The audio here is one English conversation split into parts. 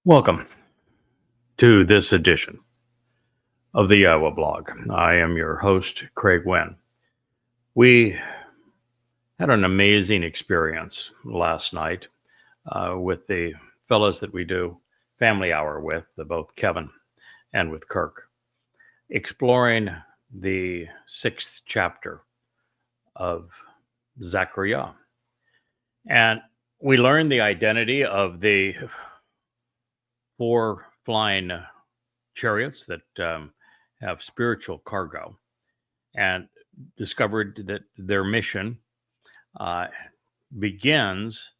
Welcome to this edition of the Iowa blog. I am your host, Craig Wynn. We had an amazing experience last night with the fellows that we do family hour with, both Kevin and with Kirk, exploring the 6th chapter of Zechariah. And we learned the identity of the 4 flying chariots that have spiritual cargo, and discovered that their mission begins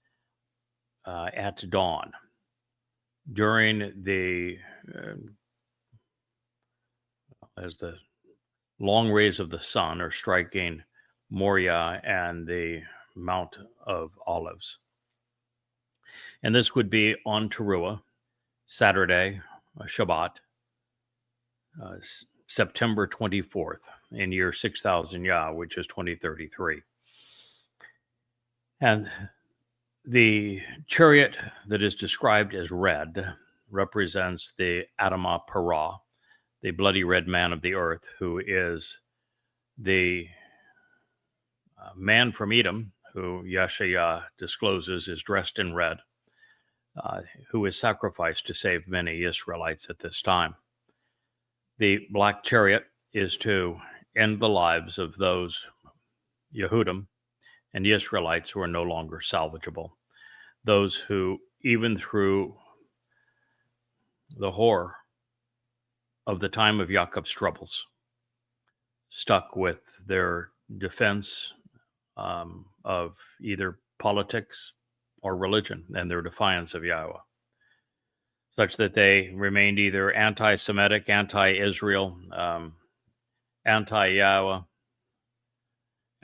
at dawn during as the long rays of the sun are striking Moriah and the Mount of Olives. And this would be on Teruah, Saturday, Shabbat, September 24th in year 6000 Yah, which is 2033. And the chariot that is described as red represents the Adamah Parah, the bloody red man of the earth, who is the man from Edom, who Yeshayah discloses is dressed in red, who is sacrificed to save many Israelites at this time. The black chariot is to end the lives of those Yehudim and the Israelites who are no longer salvageable. Those who, even through the horror of the time of Jacob's troubles, stuck with their defense of either politics or religion and their defiance of Yahweh, such that they remained either anti-Semitic, anti-Israel, anti-Yahweh,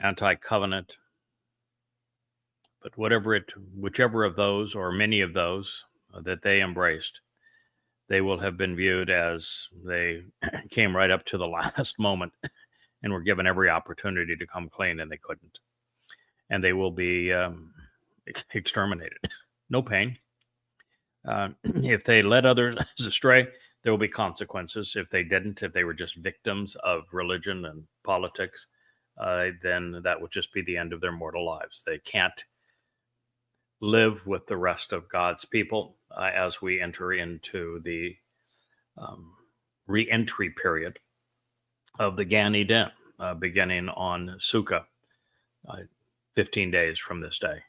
anti-covenant. But whichever of those or many of those that they embraced, they will have been viewed as they came right up to the last moment and were given every opportunity to come clean, and they couldn't. And they will be exterminated. No pain. If they led others astray, there will be consequences. If they didn't, if they were just victims of religion and politics, then that would just be the end of their mortal lives. They can't live with the rest of God's people as we enter into the re-entry period of the Gan Eden, beginning on Sukkah, 15 days from this day.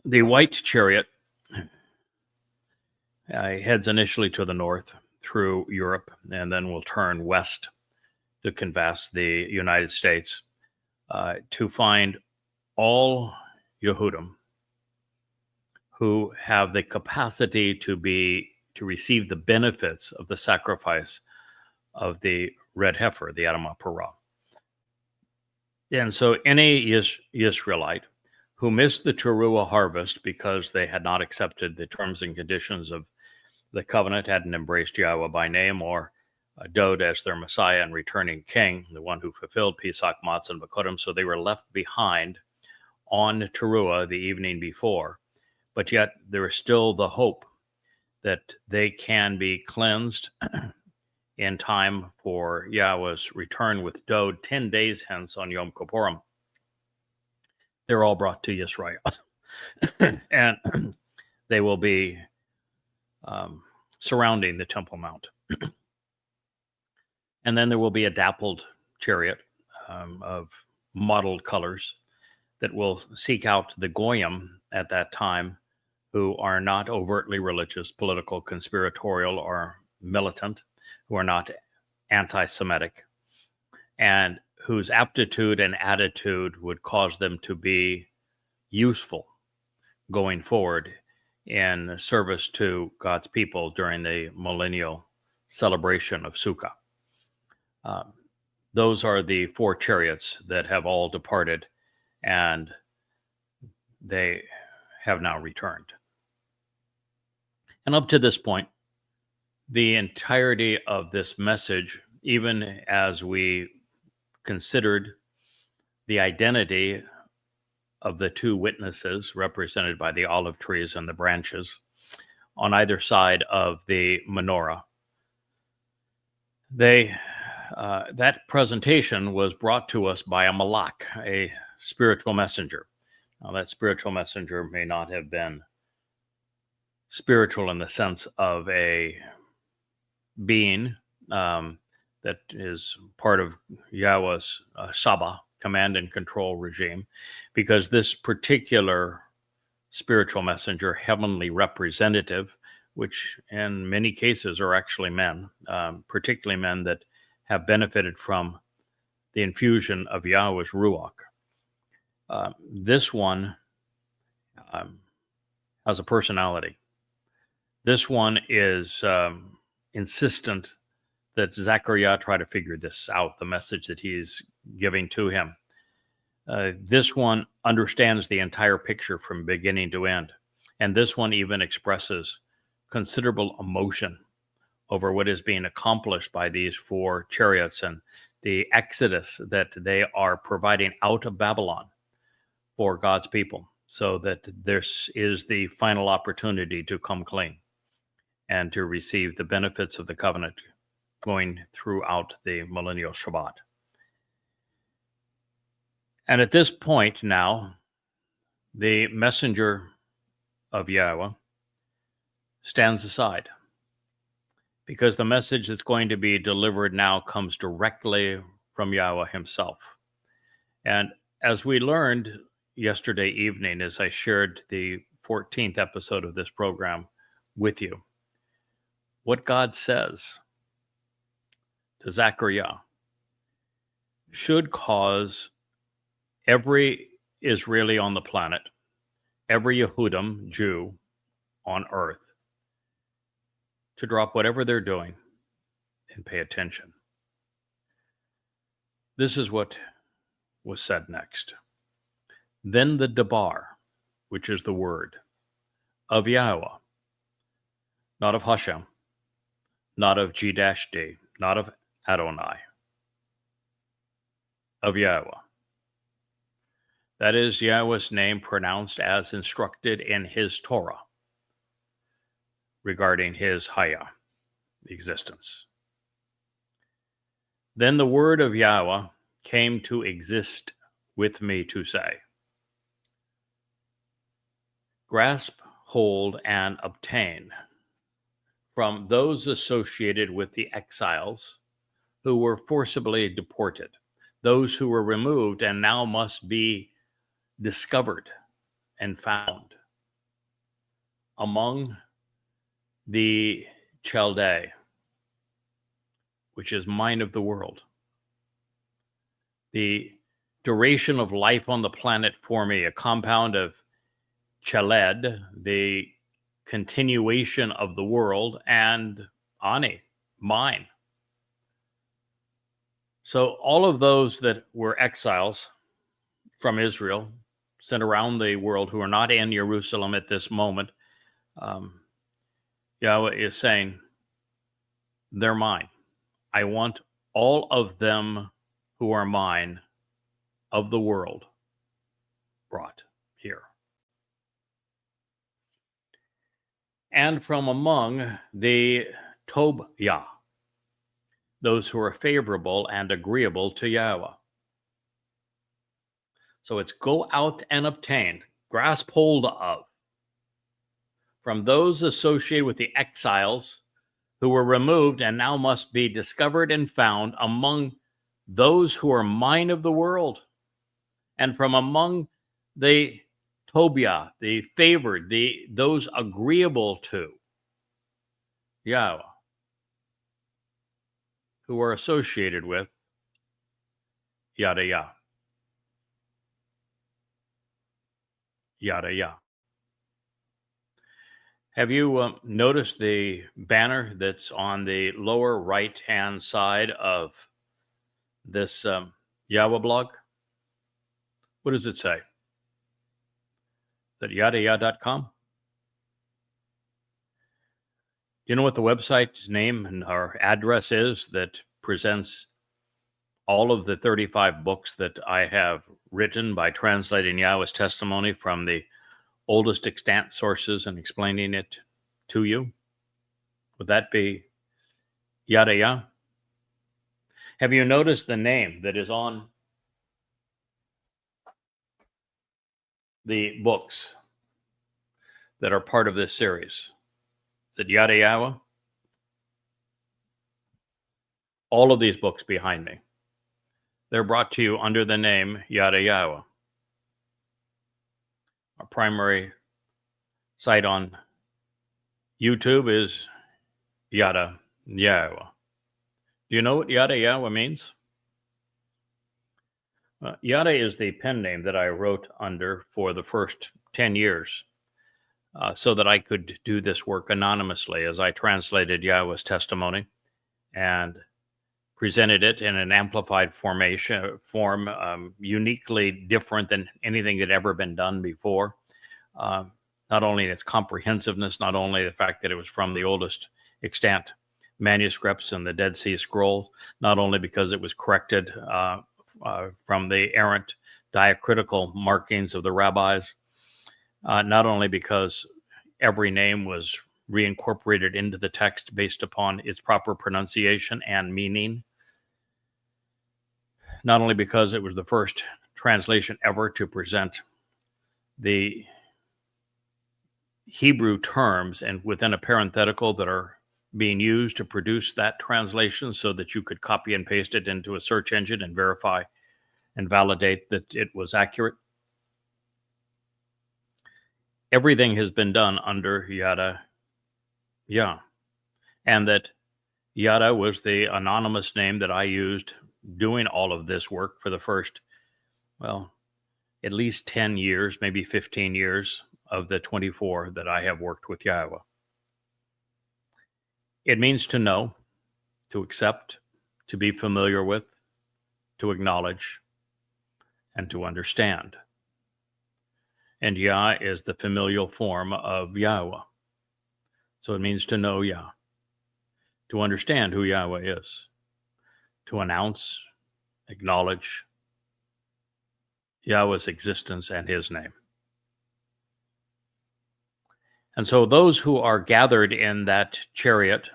The white chariot heads initially to the north through Europe, and then will turn west to canvass the United States to find all Yehudim who have the capacity to receive the benefits of the sacrifice of the red heifer, the Adamah Parah. And so any Israelite who missed the Teruah harvest because they had not accepted the terms and conditions of the covenant, hadn't embraced Yahweh by name, or Dod as their Messiah and returning king, the one who fulfilled Pesach, Matzah, and Bakodim. So they were left behind on Teruah the evening before. But yet there is still the hope that they can be cleansed in time for Yahweh's return with Dod 10 days hence on Yom Kippurim. They're all brought to Yisrael. And they will be surrounding the Temple Mount. And then there will be a dappled chariot of mottled colors that will seek out the Goyim at that time, who are not overtly religious, political, conspiratorial, or militant, who are not anti-Semitic, and whose aptitude and attitude would cause them to be useful going forward in service to God's people during the millennial celebration of Sukkah. Those are the 4 chariots that have all departed, and they have now returned. And up to this point, the entirety of this message, even as we considered the identity of the two witnesses, represented by the olive trees and the branches, on either side of the menorah. That presentation was brought to us by a malak, a spiritual messenger. Now, that spiritual messenger may not have been spiritual in the sense of a being that is part of Yahweh's Saba, command and control regime, because this particular spiritual messenger, heavenly representative, which in many cases are actually men, particularly men that have benefited from the infusion of Yahweh's Ruach. This one has a personality. This one is insistent that Zechariah try to figure this out, the message that he's giving to him. This one understands the entire picture from beginning to end. And this one even expresses considerable emotion over what is being accomplished by these four chariots and the exodus that they are providing out of Babylon for God's people, so that this is the final opportunity to come clean and to receive the benefits of the covenant going throughout the millennial Shabbat. And at this point now, the messenger of Yahweh stands aside, because the message that's going to be delivered now comes directly from Yahweh himself. And as we learned yesterday evening, as I shared the 14th episode of this program with you, what God says to Zechariah should cause every Israeli on the planet, every Yehudim, Jew on earth, to drop whatever they're doing and pay attention. This is what was said next. Then the Debar, which is the word of Yahweh, not of Hashem, not of G-D, not of Adonai, of Yahweh. That is Yahweh's name pronounced as instructed in his Torah regarding his Haya, existence. Then the word of Yahweh came to exist with me to say, grasp hold and obtain from those associated with the exiles who were forcibly deported, those who were removed and now must be discovered and found among the Chaldee, which is mind of the world. The duration of life on the planet for me, a compound of Chaled, the continuation of the world, and Ani, mine. So all of those that were exiles from Israel, sent around the world, who are not in Jerusalem at this moment, Yahweh is saying, they're mine. I want all of them who are mine of the world brought here. And from among the Tobiah, those who are favorable and agreeable to Yahweh. So it's go out and obtain, grasp hold of, from those associated with the exiles who were removed and now must be discovered and found among those who are mine of the world, and from among the Tobiah, the favored, those agreeable to Yahweh, who are associated with yada yada. Yada yada. Have you noticed the banner that's on the lower right-hand side of this Yahweh blog? What does it say? Is it yadaya.com? Do you know what the website's name and our address is that presents all of the 35 books that I have written by translating Yahweh's testimony from the oldest extant sources and explaining it to you? Would that be Yada Yah? Have you noticed the name that is on the books that are part of this series? Is it Yada Yahweh? All of these books behind me, they're brought to you under the name Yada Yahweh. Our primary site on YouTube is Yada Yahweh. Do you know what Yada Yahweh means? Yada is the pen name that I wrote under for the first 10 years so that I could do this work anonymously as I translated Yahweh's testimony and presented it in an amplified form, uniquely different than anything that had ever been done before. Not only in its comprehensiveness, not only the fact that it was from the oldest extant manuscripts and the Dead Sea Scrolls, not only because it was corrected from the errant diacritical markings of the rabbis, not only because every name was reincorporated into the text based upon its proper pronunciation and meaning, not only because it was the first translation ever to present the Hebrew terms and within a parenthetical that are being used to produce that translation so that you could copy and paste it into a search engine and verify and validate that it was accurate. Everything has been done under Yada Yah, and that Yada was the anonymous name that I used doing all of this work for the first, well, at least 10 years, maybe 15 years of the 24 that I have worked with Yahweh. It means to know, to accept, to be familiar with, to acknowledge, and to understand. And Yah is the familial form of Yahweh. So it means to know Yah, to understand who Yahweh is, to announce, acknowledge Yahweh's existence and his name. And so those who are gathered in that chariot,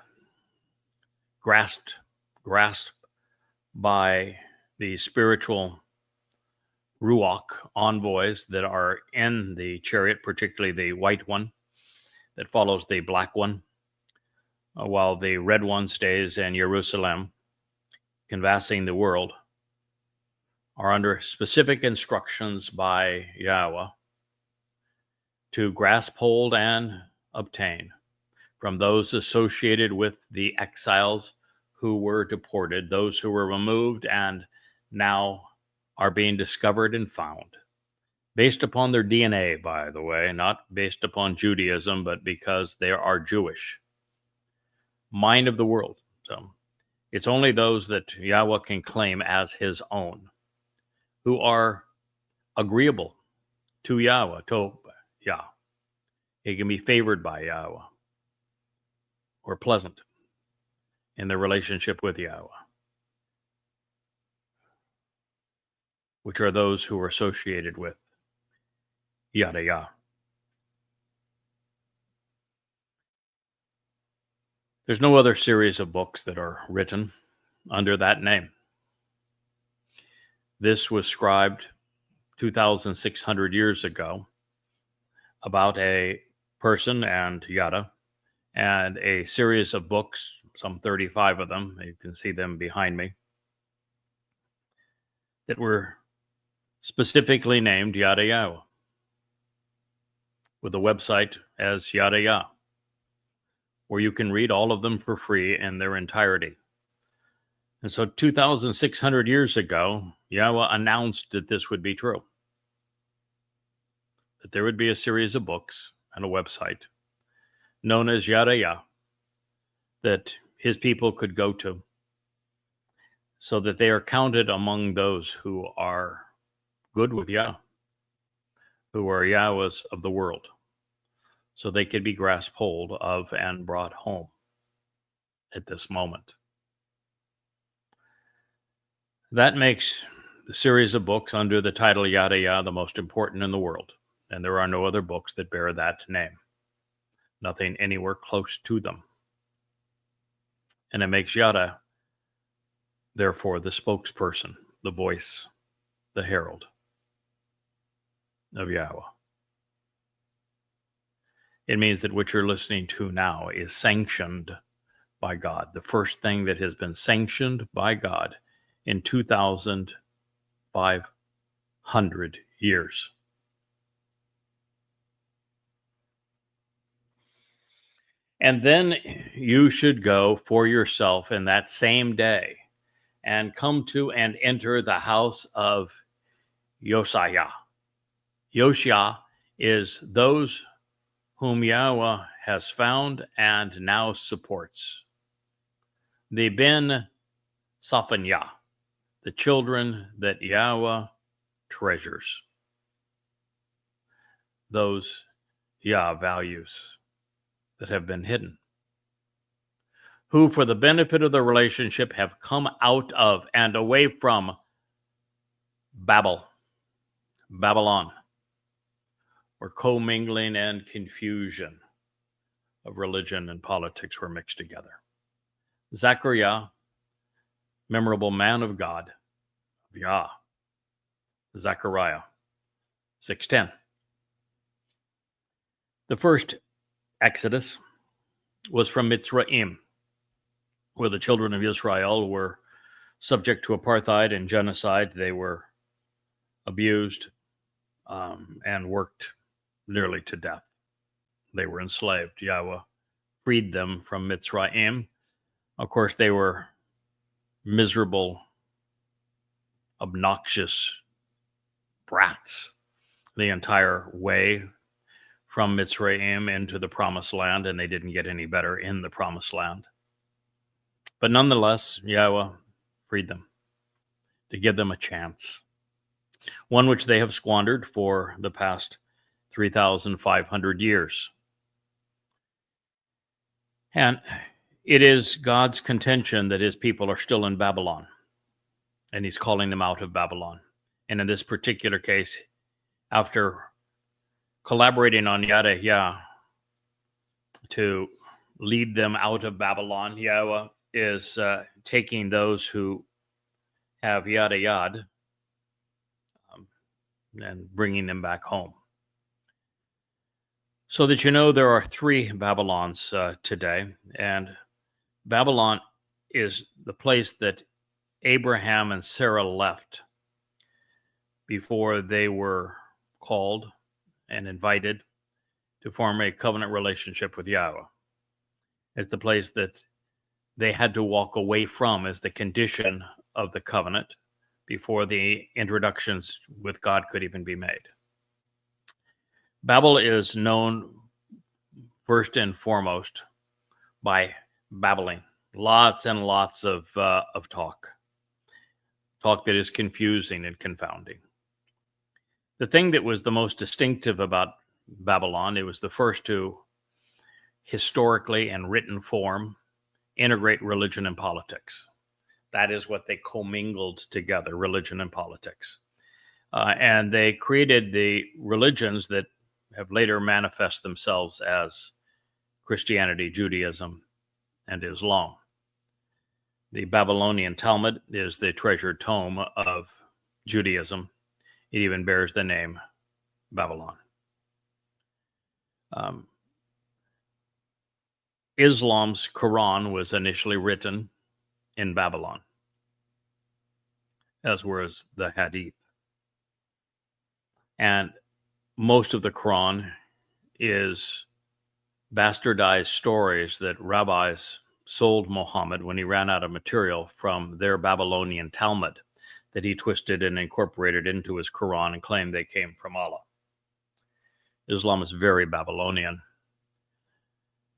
grasped by the spiritual Ruach envoys that are in the chariot, particularly the white one that follows the black one, while the red one stays in Jerusalem, canvassing the world, are under specific instructions by Yahweh to grasp hold and obtain from those associated with the exiles who were deported, those who were removed and now are being discovered and found. Based upon their DNA, by the way, not based upon Judaism, but because they are Jewish. Mind of the world. So it's only those that Yahweh can claim as his own, who are agreeable to Yahweh, to Yah. He can be favored by Yahweh or pleasant in their relationship with Yahweh, which are those who are associated with Yada Yah. There's no other series of books that are written under that name. This was scribed 2,600 years ago about a person and Yada, and a series of books, some 35 of them, you can see them behind me, that were specifically named Yada Yahweh, with a website as Yada Yah, where you can read all of them for free in their entirety. And so 2,600 years ago, Yahweh announced that this would be true, that there would be a series of books and a website known as Yada Yah that his people could go to, so that they are counted among those who are good with Yah, who are Yahwehs of the world, so they could be grasped hold of and brought home at this moment. That makes the series of books under the title Yada Yada the most important in the world. And there are no other books that bear that name. Nothing anywhere close to them. And it makes Yada, therefore, the spokesperson, the voice, the herald of Yahweh. It means that what you're listening to now is sanctioned by God. The first thing that has been sanctioned by God in 2,500 years. And then you should go for yourself in that same day and come to and enter the house of Josiah. Yoshia is those whom Yahweh has found and now supports. The Ben Saphanyah, the children that Yahweh treasures. Those Yah values that have been hidden. Who, for the benefit of the relationship, have come out of and away from Babylon, where commingling and confusion of religion and politics were mixed together. Zechariah, memorable man of God, of Yah. Zechariah 6:10. The first Exodus was from Mitzrayim, where the children of Israel were subject to apartheid and genocide. They were abused and worked nearly to death. They were enslaved. Yahweh freed them from Mitzrayim. Of course, they were miserable, obnoxious brats the entire way from Mitzrayim into the Promised Land, and they didn't get any better in the Promised Land. But nonetheless, Yahweh freed them to give them a chance, one which they have squandered for the past 3,500 years. And it is God's contention that his people are still in Babylon, and he's calling them out of Babylon. And in this particular case, after collaborating on Yada Yah to lead them out of Babylon, Yahweh is taking those who have Yada Yad and bringing them back home. So that you know, there are three Babylons today, and Babylon is the place that Abraham and Sarah left before they were called and invited to form a covenant relationship with Yahweh. It's the place that they had to walk away from as the condition of the covenant before the introductions with God could even be made. Babel is known first and foremost by babbling, lots and lots of talk that is confusing and confounding. The thing that was the most distinctive about Babylon, it was the first to historically and written form integrate religion and politics. That is what they commingled together, religion and politics. And they created the religions that have later manifest themselves as Christianity, Judaism, and Islam. The Babylonian Talmud is the treasured tome of Judaism. It even bears the name Babylon. Islam's Quran was initially written in Babylon, as was the Hadith. And most of the Quran is bastardized stories that rabbis sold Muhammad when he ran out of material from their Babylonian Talmud that he twisted and incorporated into his Quran and claimed they came from Allah. Islam is very Babylonian,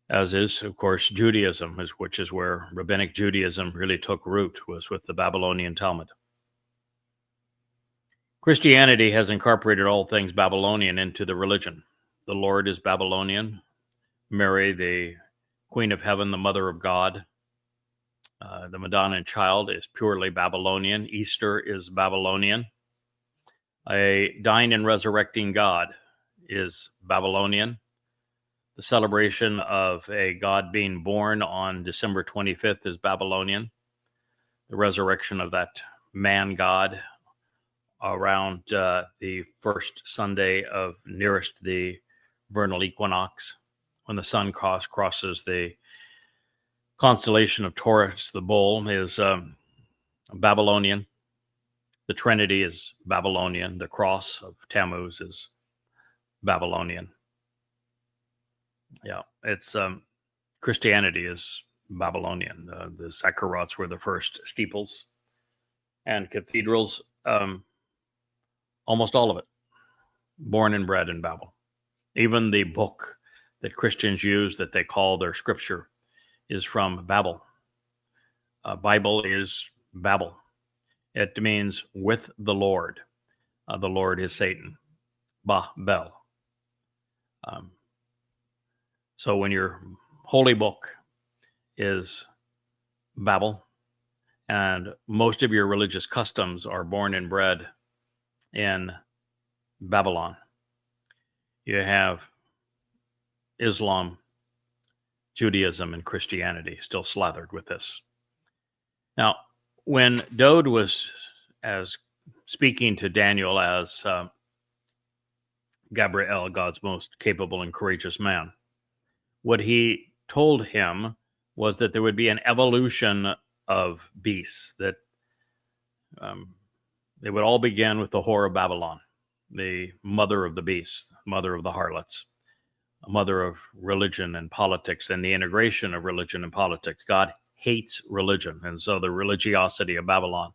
as is, of course, Judaism, which is where Rabbinic Judaism really took root, was with the Babylonian Talmud. Christianity has incorporated all things Babylonian into the religion. The Lord is Babylonian. Mary, the Queen of Heaven, the Mother of God, The Madonna Child is purely Babylonian. Easter is Babylonian. A dying and resurrecting God is Babylonian. The celebration of a God being born on December 25th is Babylonian. The resurrection of that man God around the first Sunday of nearest the vernal equinox, when the sun crosses the constellation of Taurus, the bull, is Babylonian. The Trinity is Babylonian. The cross of Tammuz is Babylonian. Yeah, it's Christianity is Babylonian. The Zakarats were the first steeples and cathedrals, almost all of it, born and bred in Babel. Even the book that Christians use that they call their scripture is from Babel. Bible is Babel. It means with the Lord. The Lord is Satan. Ba-bel. So when your holy book is Babel, and most of your religious customs are born and bred in Babylon, you have Islam, Judaism, and Christianity still slathered with this. Now, when Dode was as speaking to Daniel as Gabriel, God's most capable and courageous man, what he told him was that there would be an evolution of beasts, that they would all begin with the whore of Babylon, the mother of the beasts, mother of the harlots, a mother of religion and politics, and the integration of religion and politics. God hates religion, and so the religiosity of Babylon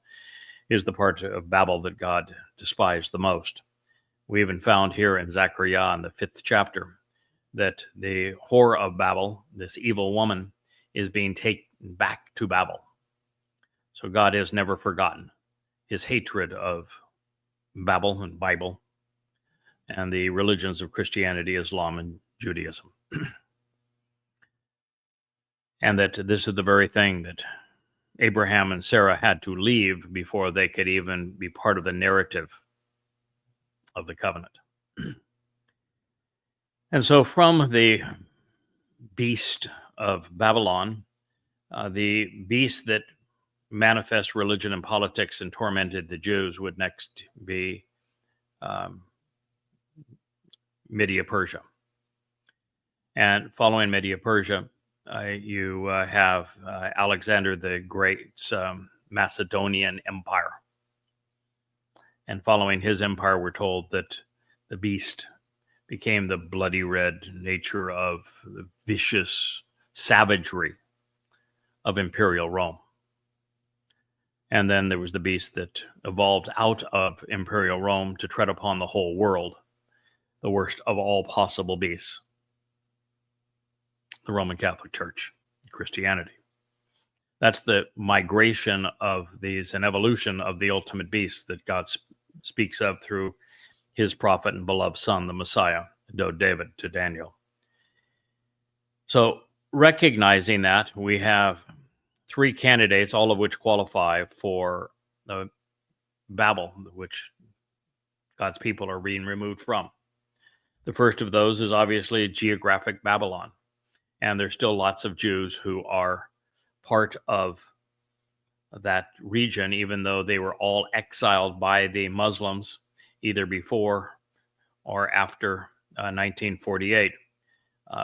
is the part of Babel that God despised the most. We even found here in Zechariah in the 5th chapter that the whore of Babel, this evil woman, is being taken back to Babel. So God has never forgotten his hatred of Babel and Bible and the religions of Christianity, Islam, and Judaism. And that this is the very thing that Abraham and Sarah had to leave before they could even be part of the narrative of the covenant. And so from the beast of Babylon, the beast that manifest religion and politics and tormented the Jews would next be Media-Persia. And following Media-Persia, you have Alexander the Great's Macedonian Empire. And following his empire, we're told that the beast became the bloody red nature of the vicious savagery of imperial Rome. And then there was the beast that evolved out of imperial Rome to tread upon the whole world, the worst of all possible beasts, the Roman Catholic Church, Christianity. That's the migration of these, an evolution of the ultimate beast that God speaks of through his prophet and beloved son, the Messiah, David, to Daniel. So recognizing that, we have 3 candidates, all of which qualify for the Babel, which God's people are being removed from. The first of those is obviously geographic Babylon. And there's still lots of Jews who are part of that region, even though they were all exiled by the Muslims either before or after 1948,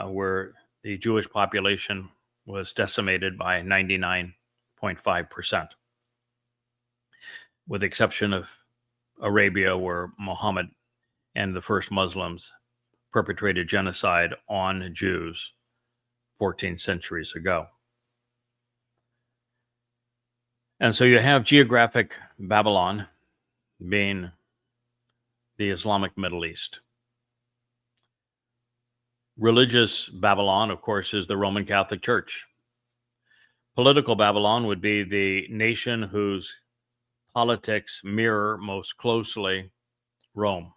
where the Jewish population was decimated by 99.5%, with the exception of Arabia, where Muhammad and the first Muslims perpetrated genocide on Jews 14 centuries ago. And so you have geographic Babylon being the Islamic Middle East. Religious Babylon, of course, is the Roman Catholic Church. Political Babylon would be the nation whose politics mirror most closely Rome.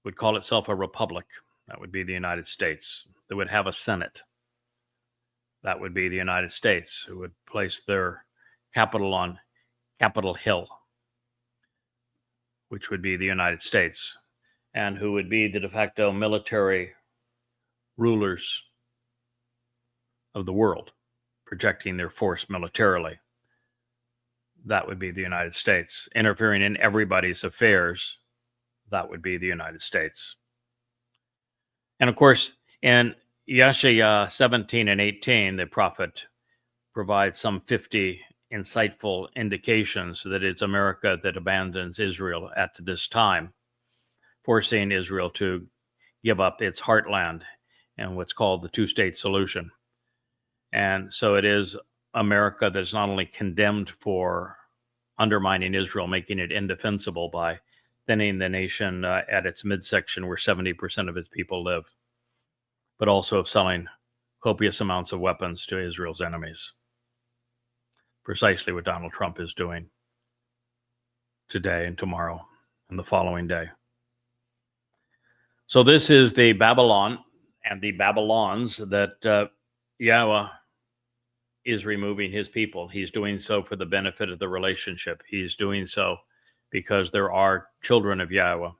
Would call itself a republic. That would be the United States. That would have a Senate. That would be the United States, who would place their capital on Capitol Hill, which would be the United States, and who would be the de facto military rulers of the world, projecting their force militarily. That would be the United States. Interfering in everybody's affairs, that would be the United States. And of course, in Yeshaya 17 and 18, the prophet provides some 50 insightful indications that it's America that abandons Israel at this time, forcing Israel to give up its heartland and what's called the two-state solution. And so it is America that's not only condemned for undermining Israel, making it indefensible by thinning the nation at its midsection where 70% of its people live, but also of selling copious amounts of weapons to Israel's enemies. Precisely what Donald Trump is doing today and tomorrow and the following day. So this is the Babylon and the Babylons that Yahweh is removing his people. He's doing so for the benefit of the relationship. He's doing so because there are children of Yahweh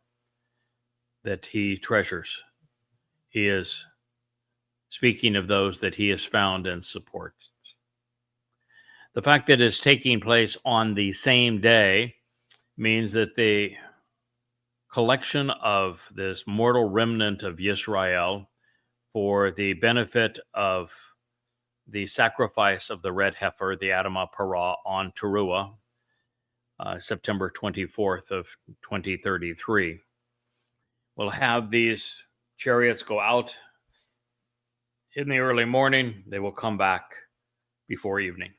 that he treasures. He is speaking of those that he has found and supports. The fact that it's taking place on the same day means that the collection of this mortal remnant of Yisrael for the benefit of the sacrifice of the red heifer, the Adamah Parah, on Teruah, September 24th of 2033. We'll have these chariots go out in the early morning. They will come back before evening.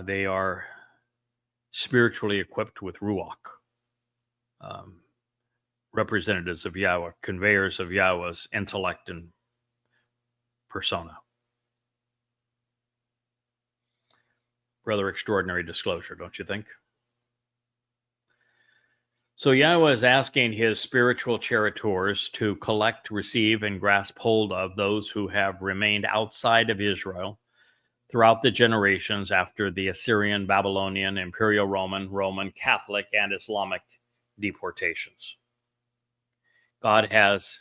They are spiritually equipped with Ruach, representatives of Yahweh, conveyors of Yahweh's intellect and persona. Rather extraordinary disclosure, don't you think? So Yahweh is asking his spiritual charioteers to collect, receive, and grasp hold of those who have remained outside of Israel throughout the generations after the Assyrian, Babylonian, Imperial Roman, Catholic, and Islamic deportations. God has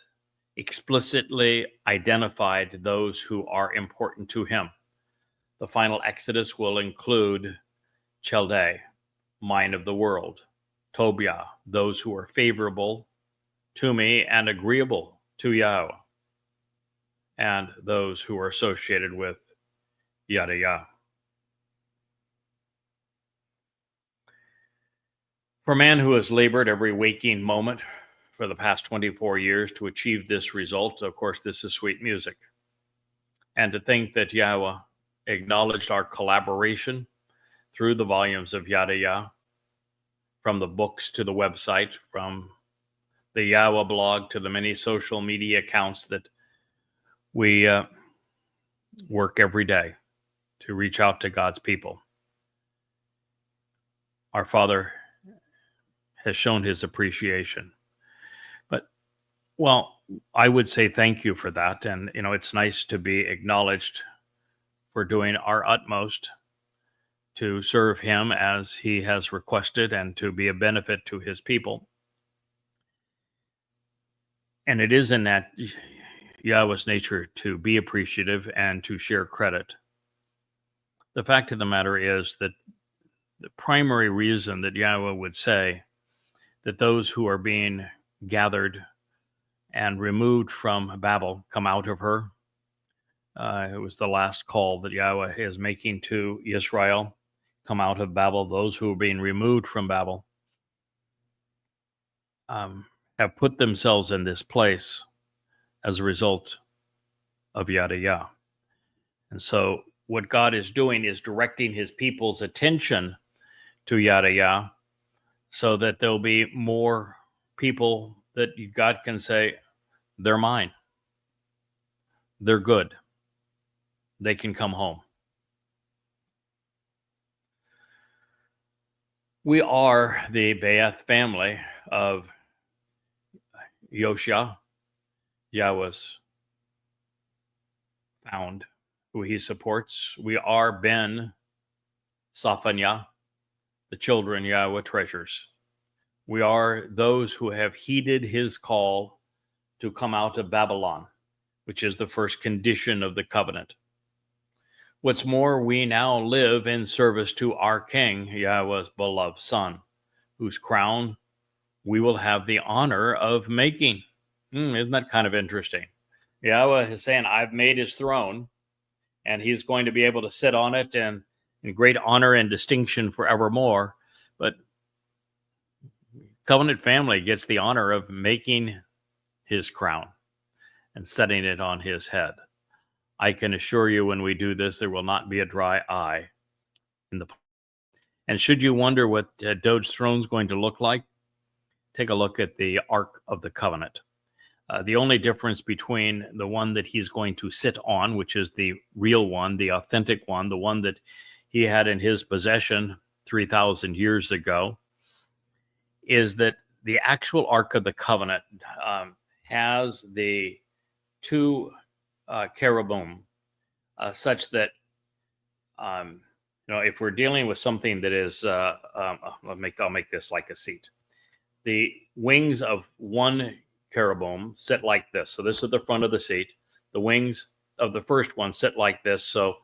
explicitly identified those who are important to him. The final exodus will include Chaldea, mind of the world, Tobiah, those who are favorable to me and agreeable to Yahweh, and those who are associated with Yada Yah. For man who has labored every waking moment for the past 24 years to achieve this result, of course, this is sweet music. And to think that Yahweh acknowledged our collaboration through the volumes of Yada Yah, from the books to the website, from the Yahweh blog to the many social media accounts that we work every day to reach out to God's people. Our Father has shown his appreciation. But, well, I would say thank you for that. And, it's nice to be acknowledged for doing our utmost to serve him as he has requested and to be a benefit to his people. And it is in that Yahweh's nature to be appreciative and to share credit. The fact of the matter is that the primary reason that Yahweh would say that those who are being gathered and removed from Babel come out of her, it was the last call that Yahweh is making to Israel, come out of Babel. Those who are being removed from Babel have put themselves in this place as a result of Yada Yah. And so what God is doing is directing his people's attention to Yada Yah so that there'll be more people that God can say, they're mine. They're good. They can come home. We are the Be'eth family of Yoshia, Yahweh's found, who he supports. We are Ben Saphanya, the children Yahweh treasures. We are those who have heeded his call to come out of Babylon, which is the first condition of the covenant. What's more, we now live in service to our King, Yahweh's beloved Son, whose crown we will have the honor of making. Isn't that kind of interesting? Yahweh is saying, I've made his throne, and he's going to be able to sit on it in great honor and distinction forevermore. But covenant family gets the honor of making his crown and setting it on his head. I can assure you, when we do this, there will not be a dry eye in the. And should you wonder what Dod's throne is going to look like, take a look at the Ark of the Covenant. The only difference between the one that he's going to sit on, which is the real one, the authentic one, the one that he had in his possession 3,000 years ago, is that the actual Ark of the Covenant has the two cherubim, such that if we're dealing with something that is, I'll make this like a seat. The wings of one cherubim sit like this. So this is the front of the seat. The wings of the first one sit like this. So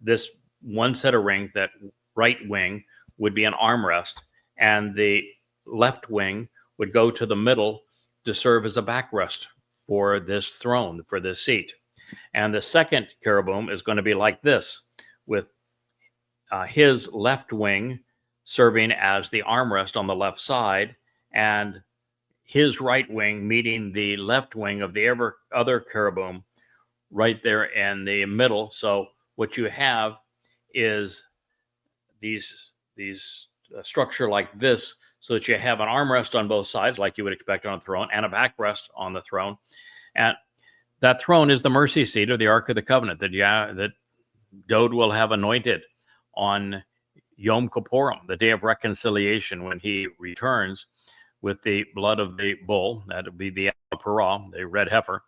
this one set of rings, that right wing, would be an armrest, and the left wing would go to the middle to serve as a backrest for this throne, for this seat. And the second cherubim is going to be like this, with his left wing serving as the armrest on the left side, and his right wing meeting the left wing of the other cherubim right there in the middle. So what you have is these structure like this, so that you have an armrest on both sides, like you would expect on a throne, and a backrest on the throne. And that throne is the mercy seat, or the Ark of the Covenant, that Dod will have anointed on Yom Kippurim, the day of reconciliation, when he returns with the blood of the bull. That would be the parah, the red heifer,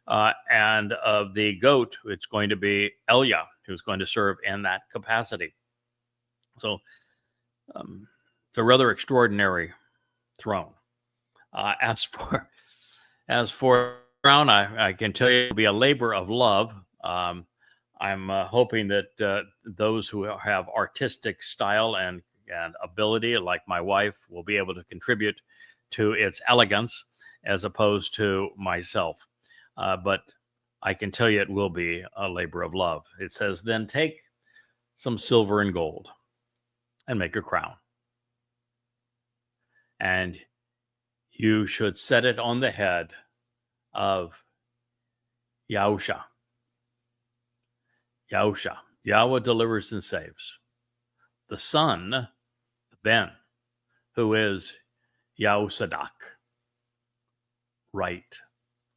and of the goat, it's going to be Elia, who's going to serve in that capacity. So it's a rather extraordinary throne. As for crown, I can tell you it'll be a labor of love. I'm hoping that those who have artistic style and ability, like my wife, will be able to contribute to its elegance as opposed to myself. But I can tell you it will be a labor of love. It says, then take some silver and gold and make a crown. And you should set it on the head of Yahusha. Yahweh delivers and saves. The son, Ben, who is Yahusadak, right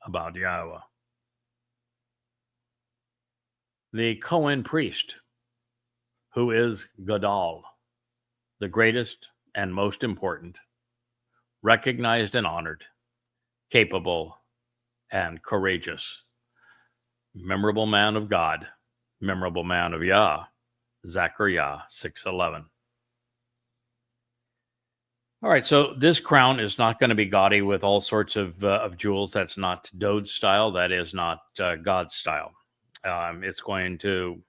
about Yahweh. The Cohen priest, who is Gadol, the greatest and most important, recognized and honored, capable and courageous, memorable man of God, memorable man of Yah, Zechariah 6:11. All right, so this crown is not going to be gaudy with all sorts of jewels. That's not Dod's style. That is not God's style. It's going to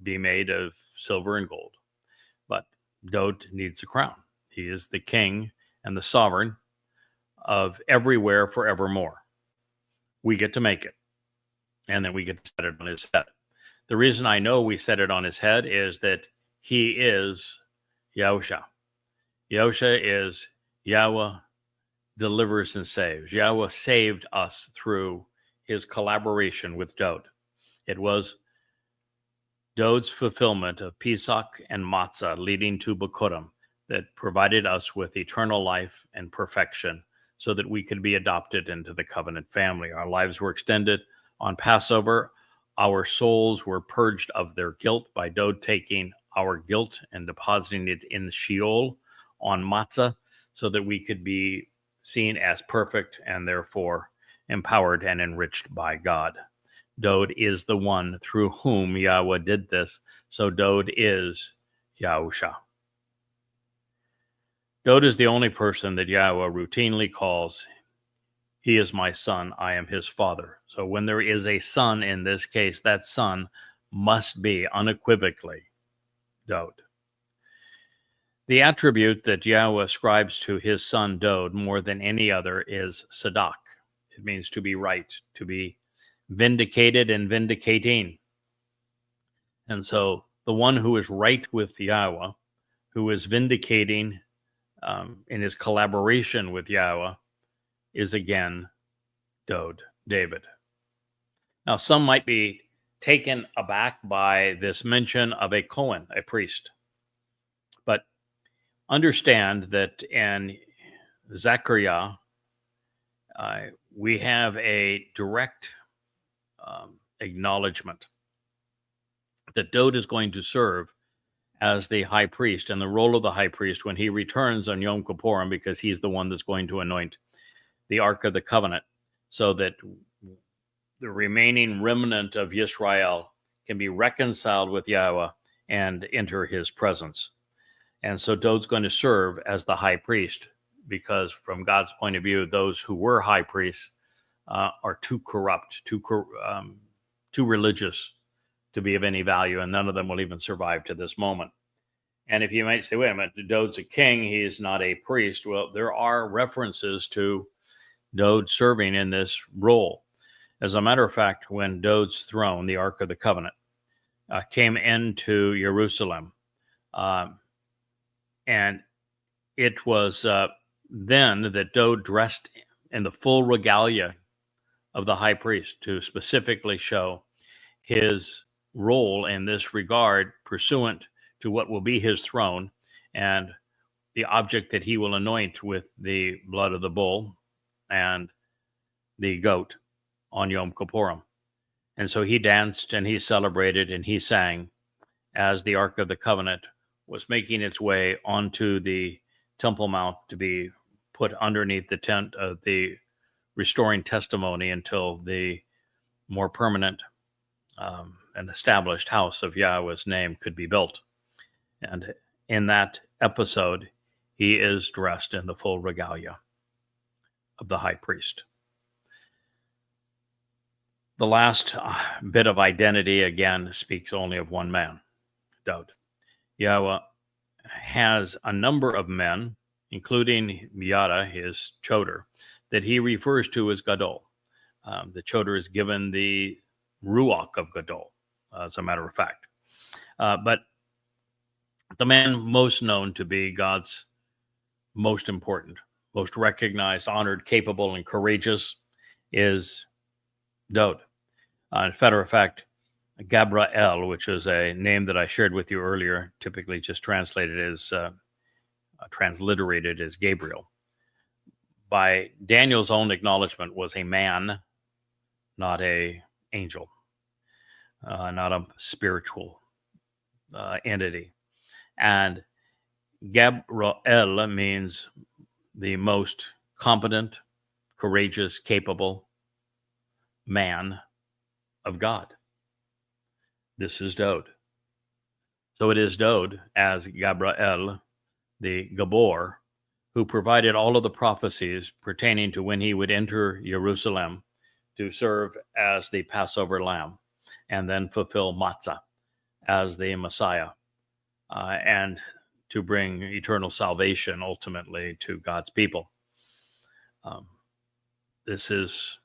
be made of silver and gold. But Dod needs a crown. He is the king and the sovereign of everywhere forevermore. We get to make it, and then we get to set it on his head. The reason I know we set it on his head is that he is Yahusha. Yahusha is Yahweh delivers and saves. Yahweh saved us through his collaboration with Dod. It was Dod's fulfillment of Pesach and Matzah leading to Bikurim that provided us with eternal life and perfection so that we could be adopted into the covenant family. Our lives were extended on Passover. Our souls were purged of their guilt by Dod taking our guilt and depositing it in Sheol on Matzah so that we could be seen as perfect and therefore empowered and enriched by God. Dod is the one through whom Yahweh did this. So Dod is Yahusha. Dod is the only person that Yahweh routinely calls, "He is my son, I am his father." So when there is a son in this case, that son must be unequivocally Dod. The attribute that Yahweh ascribes to his son Dod more than any other is Sadak. It means to be right, to be vindicated and vindicating. And so the one who is right with Yahweh, who is vindicating in his collaboration with Yahweh, is again Dod, David. Now, some might be taken aback by this mention of a Cohen, a priest. But understand that in Zechariah, we have a direct acknowledgement that Dod is going to serve as the high priest, and the role of the high priest when he returns on Yom Kippurim, because he's the one that's going to anoint the Ark of the Covenant, so that the remaining remnant of Israel can be reconciled with Yahweh and enter his presence. And so Dod's going to serve as the high priest, because from God's point of view, those who were high priests are too corrupt, too religious to be of any value, and none of them will even survive to this moment. And if you might say, wait a minute, Dod's a king, he's not a priest. Well, there are references to Dod serving in this role. As a matter of fact, when Dod's throne, the Ark of the Covenant, came into Jerusalem, and it was then that Dod dressed in the full regalia of the high priest to specifically show his role in this regard, pursuant to what will be his throne and the object that he will anoint with the blood of the bull and the goat on Yom Kippurim. And so he danced and he celebrated and he sang as the Ark of the Covenant was making its way onto the Temple Mount to be put underneath the tent of the restoring testimony until the more permanent and established house of Yahweh's name could be built. And in that episode, he is dressed in the full regalia of the high priest. The last bit of identity, again, speaks only of one man, Dod. Yahweh has a number of men, including Yada, his Choter, that he refers to as Gadol. The Choter is given the Ruach of Gadol, as a matter of fact. But the man most known to be God's most important, most recognized, honored, capable, and courageous is Dod. In matter of fact, Gabriel, which is a name that I shared with you earlier, typically just translated as transliterated as Gabriel, by Daniel's own acknowledgement, was a man, not a angel, not a spiritual entity. And Gabriel means the most competent, courageous, capable man of God. This is Dod. So it is Dod as Gabriel, the Gabor, who provided all of the prophecies pertaining to when he would enter Jerusalem to serve as the Passover lamb and then fulfill Matzah as the Messiah and to bring eternal salvation ultimately to God's people. This is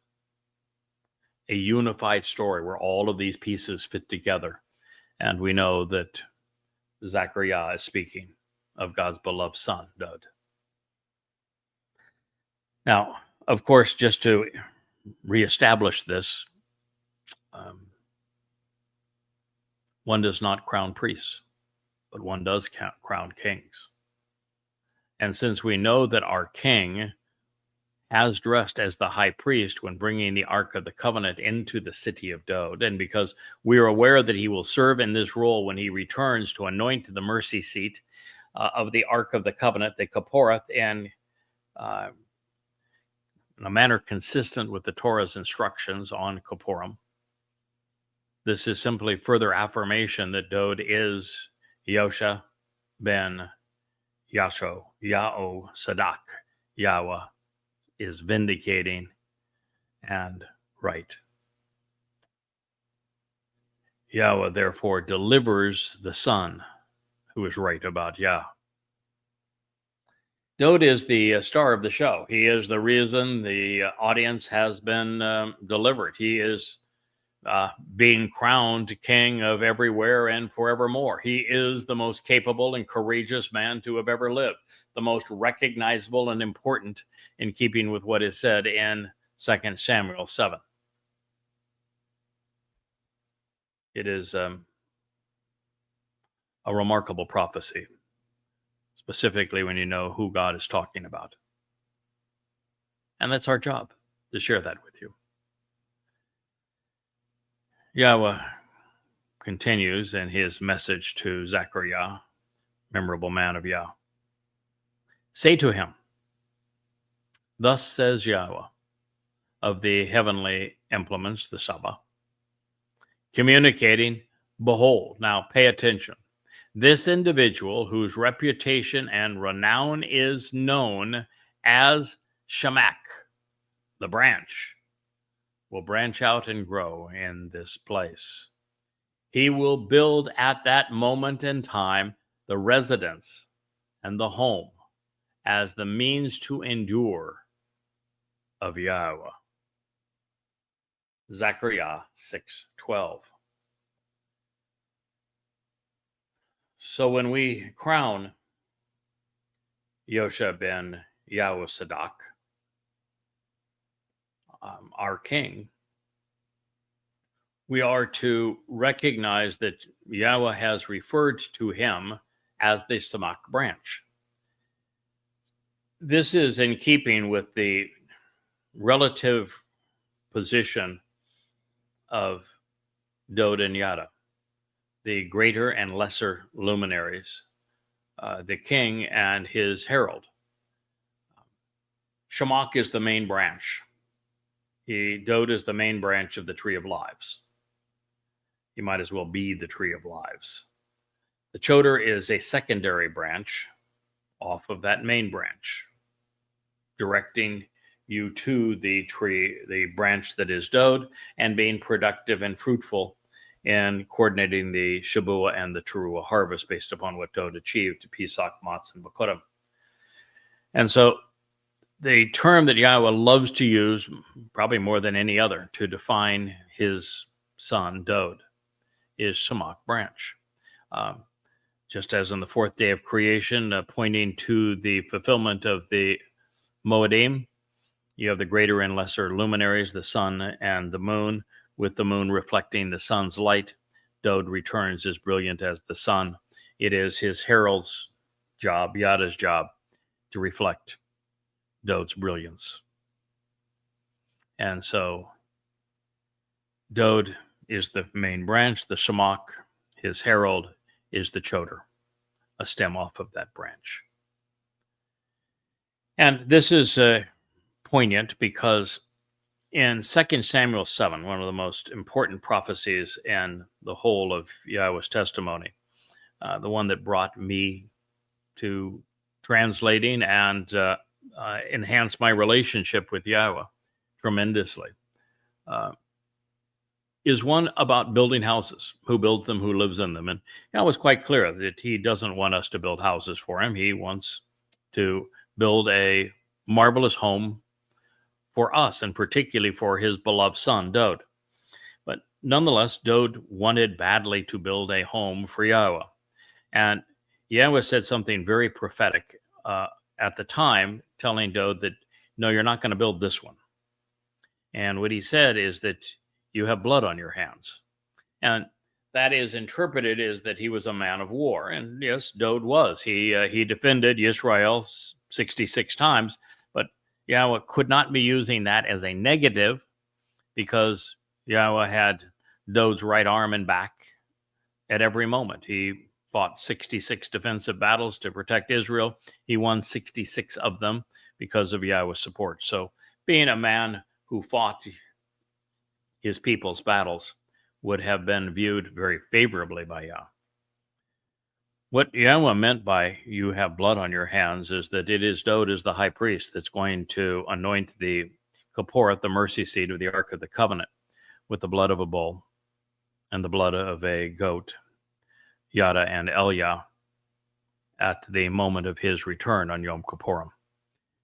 a unified story where all of these pieces fit together. And we know that Zechariah is speaking of God's beloved son, Dod. Now, of course, just to reestablish this, one does not crown priests, but one does crown kings. And since we know that our king as dressed as the high priest when bringing the Ark of the Covenant into the city of Dod, and because we are aware that he will serve in this role when he returns to anoint the mercy seat of the Ark of the Covenant, the Kipporeth, and in a manner consistent with the Torah's instructions on Kippurim, This is simply further affirmation that Dod is Yosha ben Yao Sadak. Yahweh is vindicating and right. Yahweh therefore delivers the son who is right about Yah. Dod is the star of the show. He is the reason the audience has been delivered. He is being crowned king of everywhere and forevermore. He is the most capable and courageous man to have ever lived, the most recognizable and important, in keeping with what is said in 2 Samuel 7. It is a remarkable prophecy, specifically when you know who God is talking about. And that's our job, to share that with you. Yahweh continues in his message to Zechariah, memorable man of Yah. Say to him, thus says Yahweh, of the heavenly implements, the Saba, communicating, behold, now pay attention. This individual whose reputation and renown is known as Shemak, the branch, will branch out and grow in this place. He will build at that moment in time the residence and the home as the means to endure of Yahweh. Zechariah 6:12. So when we crown Yosha ben Yahweh Sadak, our king, we are to recognize that Yahweh has referred to him as the Samak branch. This is in keeping with the relative position of Dod and Yada, the greater and lesser luminaries, the king and his herald. Shemak is the main branch. Dod is the main branch of the tree of lives. He might as well be the tree of lives. The Choter is a secondary branch off of that main branch, directing you to the tree, the branch that is Dod, and being productive and fruitful in coordinating the Shabua and the Teruah harvest based upon what Dod achieved, Pesach, Matz, and Bakurim. And so the term that Yahweh loves to use, probably more than any other, to define his son, Dod, is Shemak branch. Just as on the fourth day of creation, pointing to the fulfillment of the Moedim, you have the greater and lesser luminaries, the sun and the moon, with the moon reflecting the sun's light. Dod returns as brilliant as the sun. It is his herald's job, Yada's job, to reflect Dod's brilliance. And so Dod is the main branch, the Shemak, his herald is the Choter, a stem off of that branch. And this is poignant because in 2 Samuel 7, one of the most important prophecies in the whole of Yahweh's testimony, the one that brought me to translating and enhance my relationship with Yahweh tremendously, is one about building houses. Who builds them, who lives in them. And Yahweh was quite clear that he doesn't want us to build houses for him. He wants to build a marvelous home for us, and particularly for his beloved son, Dod. But nonetheless, Dod wanted badly to build a home for Yahweh. And Yahweh said something very prophetic at the time, telling Dod that, no, you're not going to build this one. And what he said is that you have blood on your hands. And that is interpreted as that he was a man of war. And yes, Dod was. He defended Israel 66 times, but Yahweh could not be using that as a negative, because Yahweh had Dod's right arm and back at every moment. He fought 66 defensive battles to protect Israel. He won 66 of them because of Yahweh's support. So being a man who fought his people's battles would have been viewed very favorably by Yah. What Yahweh meant by "you have blood on your hands" is that it is Dod as the high priest that's going to anoint the Kaporath, the mercy seat of the Ark of the Covenant, with the blood of a bull and the blood of a goat, Yada and Elia, at the moment of his return on Yom Kippurim.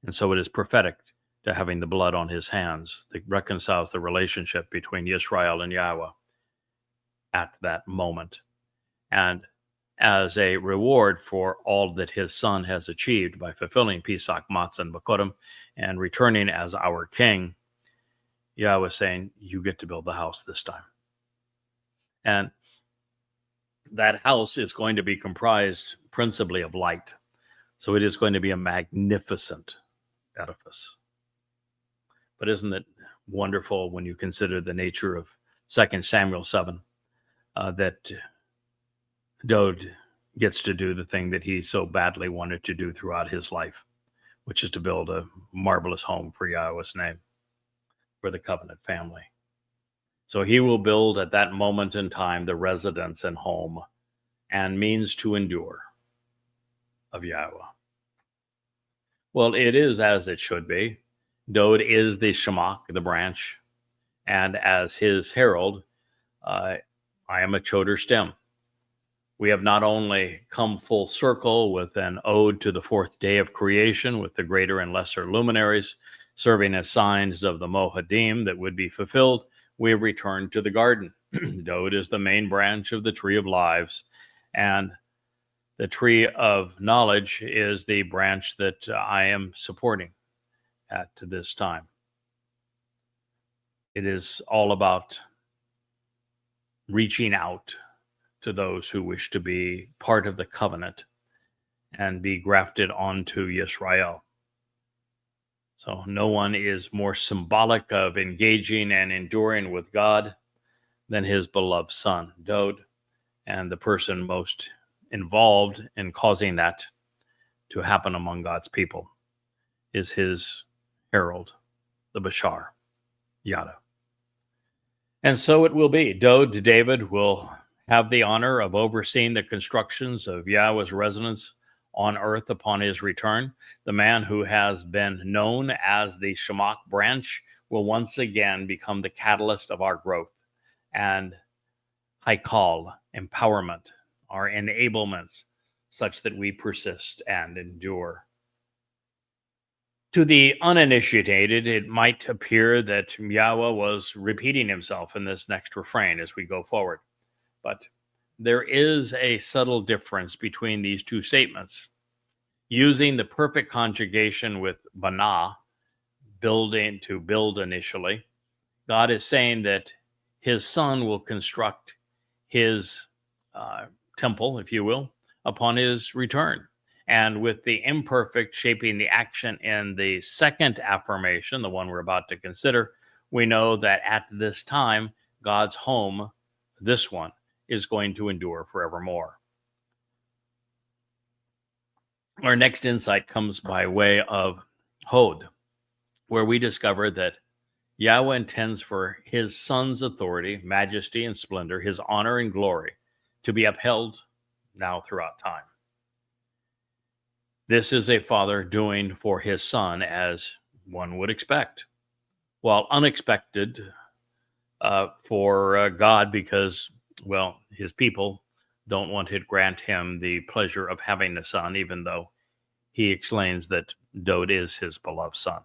And so it is prophetic to having the blood on his hands that reconciles the relationship between Yisrael and Yahweh at that moment. And as a reward for all that his son has achieved by fulfilling Pesach, Matzah, and Bakodim, and returning as our king, Yahweh is saying, you get to build the house this time. And that house is going to be comprised principally of light. So it is going to be a magnificent edifice. But isn't it wonderful when you consider the nature of 2 Samuel 7, that Dod gets to do the thing that he so badly wanted to do throughout his life, which is to build a marvelous home for Yahweh's name, for the covenant family. So he will build at that moment in time the residence and home and means to endure of Yahweh. Well, it is as it should be. Dod is the Shemach, the branch, and as his herald, I am a Choter stem. We have not only come full circle with an ode to the fourth day of creation with the greater and lesser luminaries serving as signs of the Mohadim that would be fulfilled, we have returned to the garden. Dod is the main branch of the tree of lives, and the tree of knowledge is the branch that I am supporting at this time. It is all about reaching out to those who wish to be part of the covenant and be grafted onto Yisrael. So no one is more symbolic of engaging and enduring with God than his beloved son, Dod, and the person most involved in causing that to happen among God's people is his herald, the Bashar, Yada. And so it will be. Dod, David, will have the honor of overseeing the constructions of Yahweh's residence on earth upon his return. The man who has been known as the Shemach branch will once again become the catalyst of our growth and Haikal, empowerment, our enablements, such that we persist and endure. To the uninitiated, it might appear that Yahweh was repeating himself in this next refrain as we go forward. But there is a subtle difference between these two statements. Using the perfect conjugation with bana, building, to build initially, God is saying that his son will construct his temple, if you will, upon his return. And with the imperfect shaping the action in the second affirmation, the one we're about to consider, we know that at this time, God's home, this one, is going to endure forevermore. Our next insight comes by way of Hod, where we discover that Yahweh intends for his son's authority, majesty, and splendor, his honor and glory, to be upheld now throughout time. This is a father doing for his son as one would expect, while unexpected for God because, well, his people don't want to grant him the pleasure of having a son, even though he exclaims that Dod is his beloved son.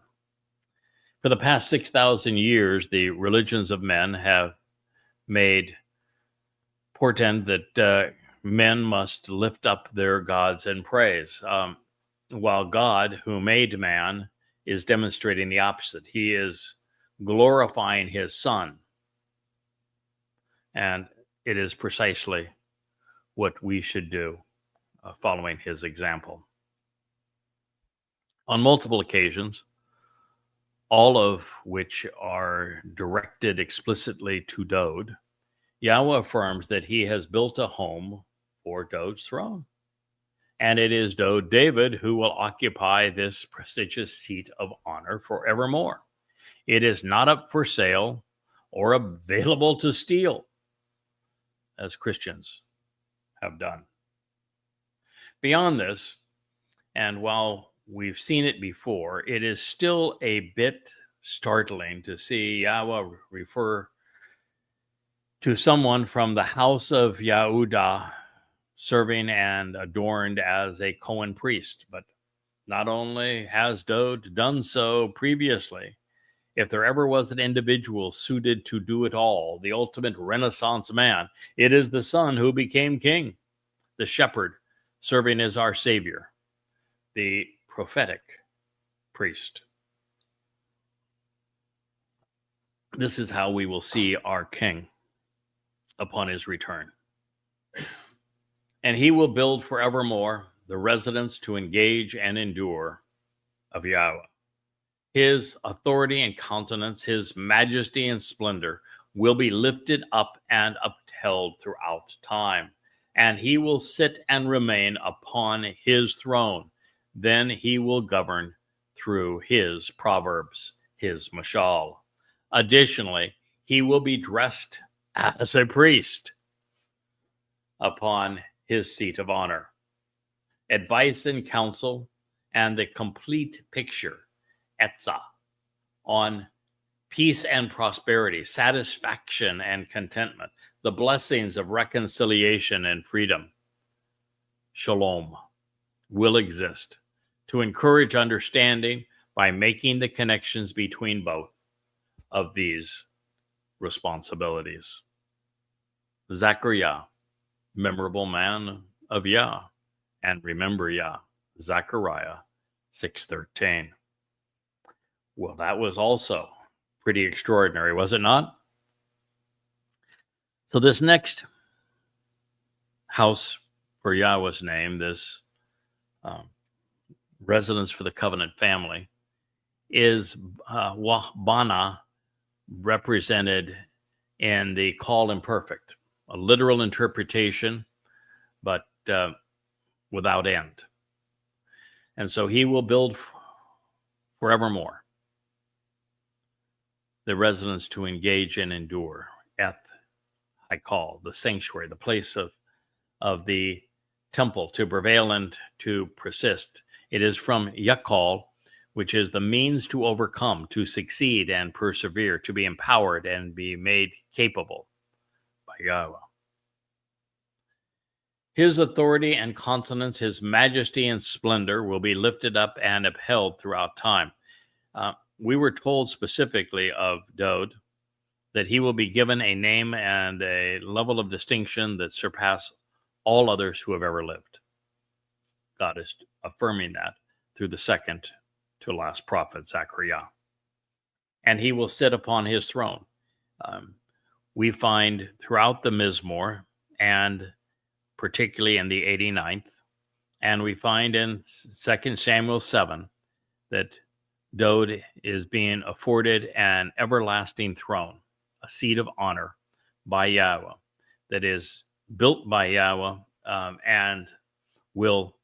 For the past 6,000 years, the religions of men have made portend that men must lift up their gods in praise, while God, who made man, is demonstrating the opposite. He is glorifying his son. And it is precisely what we should do, following his example. On multiple occasions, all of which are directed explicitly to Dod, Yahweh affirms that he has built a home for Dod's throne. And it is Dod David who will occupy this prestigious seat of honor forevermore. It is not up for sale or available to steal. as Christians have done. Beyond this, and while we've seen it before, it is still a bit startling to see Yahweh refer to someone from the house of Yehudah serving and adorned as a Cohen priest. But not only has Dode done so previously, if there ever was an individual suited to do it all, the ultimate Renaissance man, it is the son who became king, the shepherd serving as our Savior, the prophetic priest. This is how we will see our king upon his return. And he will build forevermore the residence to engage and endure of Yahweh. His authority and countenance, his majesty and splendor will be lifted up and upheld throughout time. And he will sit and remain upon his throne. Then he will govern through his proverbs, his mashal. Additionally, he will be dressed as a priest upon his seat of honor. Advice and counsel and the complete picture, etzah, on peace and prosperity, satisfaction and contentment, the blessings of reconciliation and freedom, shalom, will exist to encourage understanding by making the connections between both of these responsibilities. Zechariah, memorable man of Yah, and remember Yah, Zechariah 6:13. Well, that was also pretty extraordinary, was it not? So this next house for Yahweh's name, this residence for the covenant family, is Wahbana, represented in the called imperfect, a literal interpretation, but without end. And so he will build forevermore the residence to engage and endure. Eth, I call the sanctuary, the place of the temple, to prevail and to persist. It is from Yakal, which is the means to overcome, to succeed and persevere, to be empowered and be made capable by Yahweh. His authority and consonance, his majesty and splendor will be lifted up and upheld throughout time. We were told specifically of Dode that he will be given a name and a level of distinction that surpass all others who have ever lived. God is affirming that through the second to last prophet, Zechariah. And he will sit upon his throne. We find throughout the Mizmor, and particularly in the 89th, and we find in 2 Samuel 7 that Dode is being afforded an everlasting throne, a seat of honor by Yahweh that is built by Yahweh and will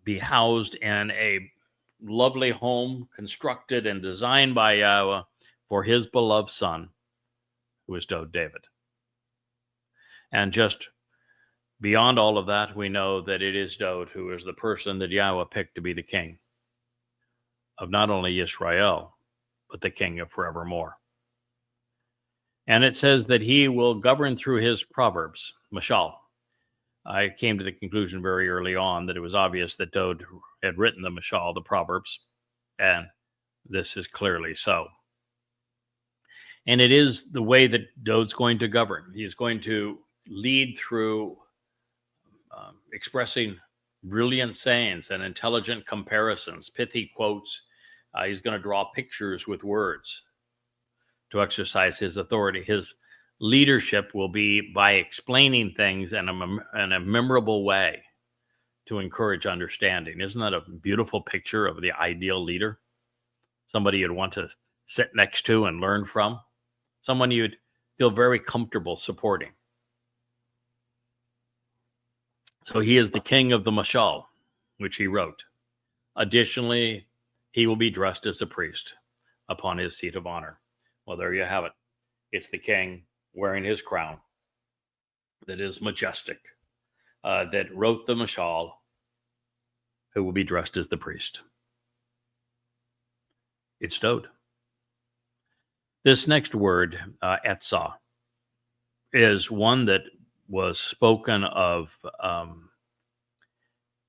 be housed in a lovely home constructed and designed by Yahweh for his beloved son, who is Dode David. And just beyond all of that, we know that it is Dode who is the person that Yahweh picked to be the king of not only Israel, but the king of forevermore. And it says that he will govern through his proverbs, mashal. I came to the conclusion very early on that it was obvious that Dode had written the mashal, the proverbs, and this is clearly so. And it is the way that Dode's going to govern. He is going to lead through expressing brilliant sayings and intelligent comparisons, pithy quotes. He's going to draw pictures with words to exercise his authority. His leadership will be by explaining things in a memorable way to encourage understanding. Isn't that a beautiful picture of the ideal leader? Somebody you'd want to sit next to and learn from. Someone you'd feel very comfortable supporting. So he is the king of the mashal, which he wrote. Additionally, he will be dressed as a priest upon his seat of honor. Well, there you have it. It's the king wearing his crown that is majestic, that wrote the mashal, who will be dressed as the priest. It's Dode. This next word, etzah, is one that was spoken of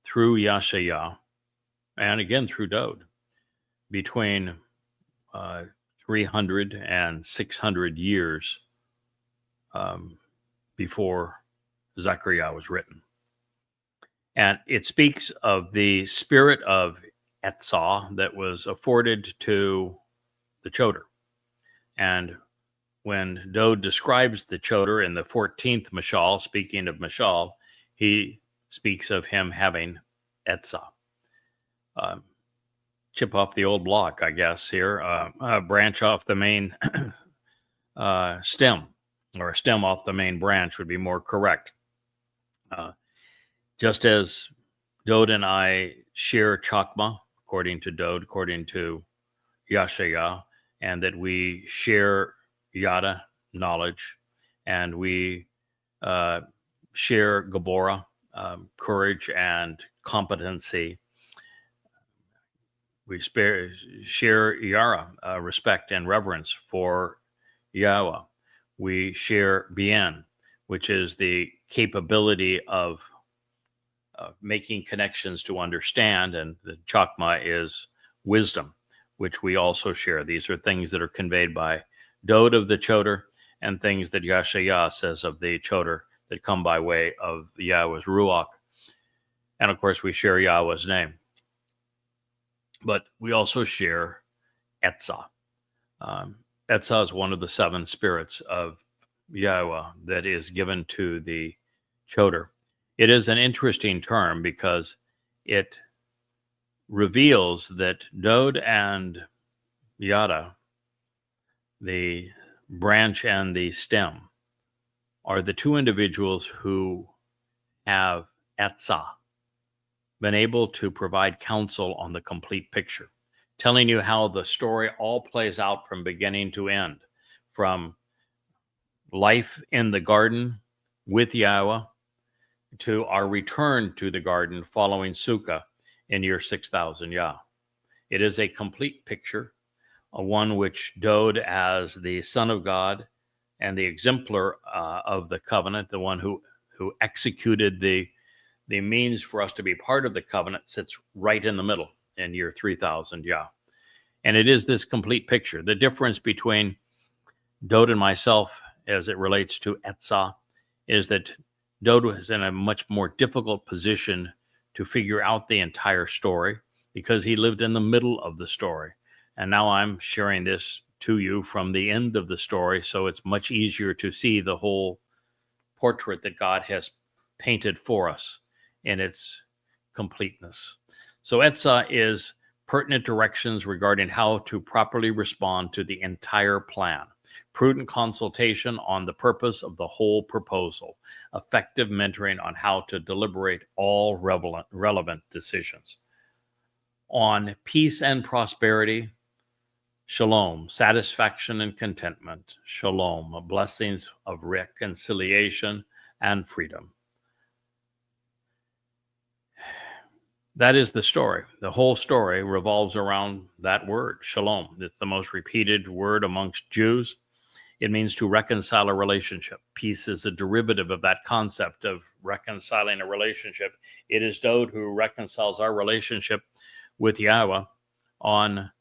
through Yashaya and again through Dode between 300 and 600 years before Zechariah was written. And it speaks of the spirit of etzah that was afforded to the Choter. And when Dode describes the Choter in the 14th Mashal, speaking of Mashal, he speaks of him having etzah. Chip off the old block, I guess, here. Branch off the main stem, or a stem off the main branch would be more correct. Just as Dode and I share Chakmah, according to Dode, according to Yashaya, and that we share Yada, knowledge, and we share Gabora, courage and competency. We share Yara, respect and reverence for Yahweh. We share Bien, which is the capability of making connections to understand, and the Chakmah is wisdom, which we also share. These are things that are conveyed by Dode of the Choter and things that Yashaya says of the Choter that come by way of Yahweh's Ruach. And of course, we share Yahweh's name. But we also share Etzah. Etzah is one of the 7 spirits of Yahweh that is given to the Choter. It is an interesting term because it reveals that Dode and Yada, the branch and the stem, are the 2 individuals who have Etzah, been able to provide counsel on the complete picture, telling you how the story all plays out from beginning to end, from life in the garden with Yahweh to our return to the garden following Sukkah in year 6000 Yah. It is a complete picture, one which Dode, as the Son of God and the exemplar of the covenant, the one who executed the means for us to be part of the covenant, sits right in the middle in year 3000 Yah. And it is this complete picture. The difference between Dode and myself as it relates to Etzah is that Dode was in a much more difficult position to figure out the entire story because he lived in the middle of the story. And now I'm sharing this to you from the end of the story, so it's much easier to see the whole portrait that God has painted for us in its completeness. So Etzah is pertinent directions regarding how to properly respond to the entire plan, prudent consultation on the purpose of the whole proposal, effective mentoring on how to deliberate all relevant decisions. On peace and prosperity, shalom, satisfaction and contentment, shalom, blessings of reconciliation and freedom. That is the story. The whole story revolves around that word, shalom. It's the most repeated word amongst Jews. It means to reconcile a relationship. Peace is a derivative of that concept of reconciling a relationship. It is Dode who reconciles our relationship with Yahweh on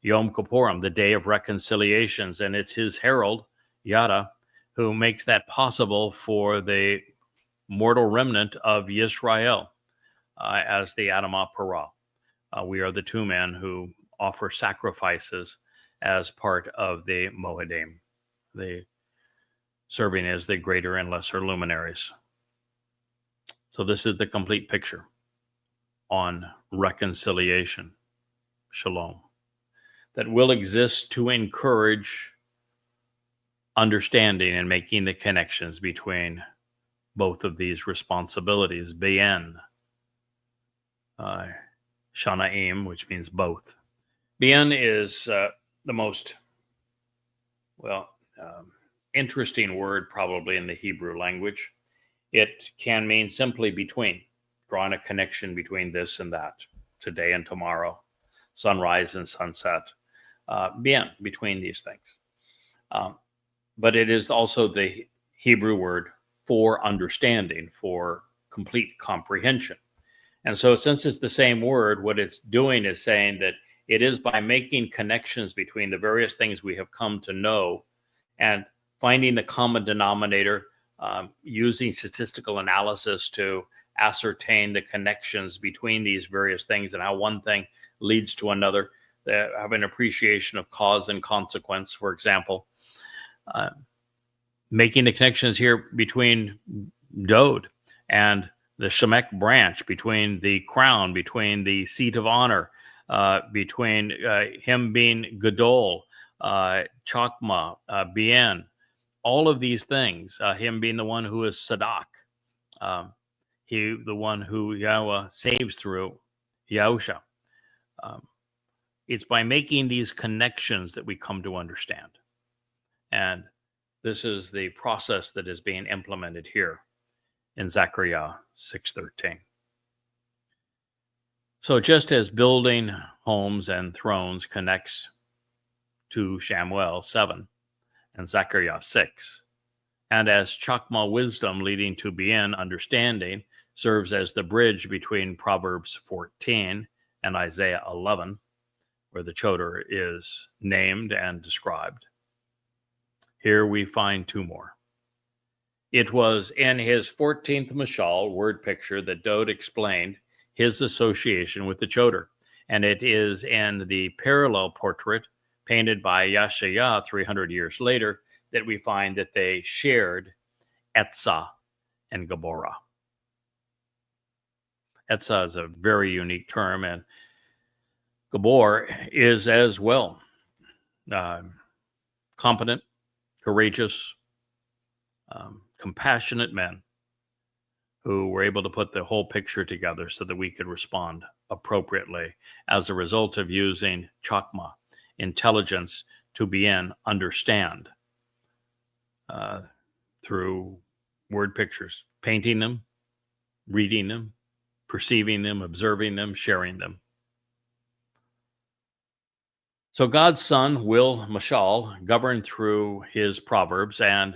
Yom Kippurim, the day of reconciliations. And it's his herald, Yada, who makes that possible for the mortal remnant of Yisrael. As the Adamah Parah. We are the 2 men who offer sacrifices as part of the Moedim, the serving as the greater and lesser luminaries. So this is the complete picture on reconciliation, shalom, that will exist to encourage understanding and making the connections between both of these responsibilities, Bien, Shanaim, which means both. Bien is the most, interesting word probably in the Hebrew language. It can mean simply between, drawing a connection between this and that, today and tomorrow, sunrise and sunset, bien, between these things. But it is also the Hebrew word for understanding, for complete comprehension. And so, since it's the same word, what it's doing is saying that it is by making connections between the various things we have come to know and finding the common denominator, using statistical analysis to ascertain the connections between these various things and how one thing leads to another. They have an appreciation of cause and consequence, for example. Making the connections here between Dode and the Shemek branch, between the crown, between the seat of honor, between him being Gadol, Chakmah, Bien, all of these things, him being the one who is Sadak, the one who Yahweh saves through Yahusha. It's by making these connections that we come to understand. And this is the process that is being implemented here in Zechariah 6:13. So just as building homes and thrones connects to Shamuel 7 and Zechariah 6, and as Chakmah wisdom leading to Bien understanding serves as the bridge between Proverbs 14 and Isaiah 11, where the Choter is named and described, here we find two more. It was in his 14th Mashal word picture that Dode explained his association with the Choter, and it is in the parallel portrait painted by Yashaya 300 years later that we find that they shared Etzah and Gabora. Etzah is a very unique term, and Gabor is as well competent, courageous, compassionate men who were able to put the whole picture together so that we could respond appropriately as a result of using Chakmah, intelligence, to bien, understand, through word pictures, painting them, reading them, perceiving them, observing them, sharing them. So God's Son will, Mashal, govern through his proverbs, and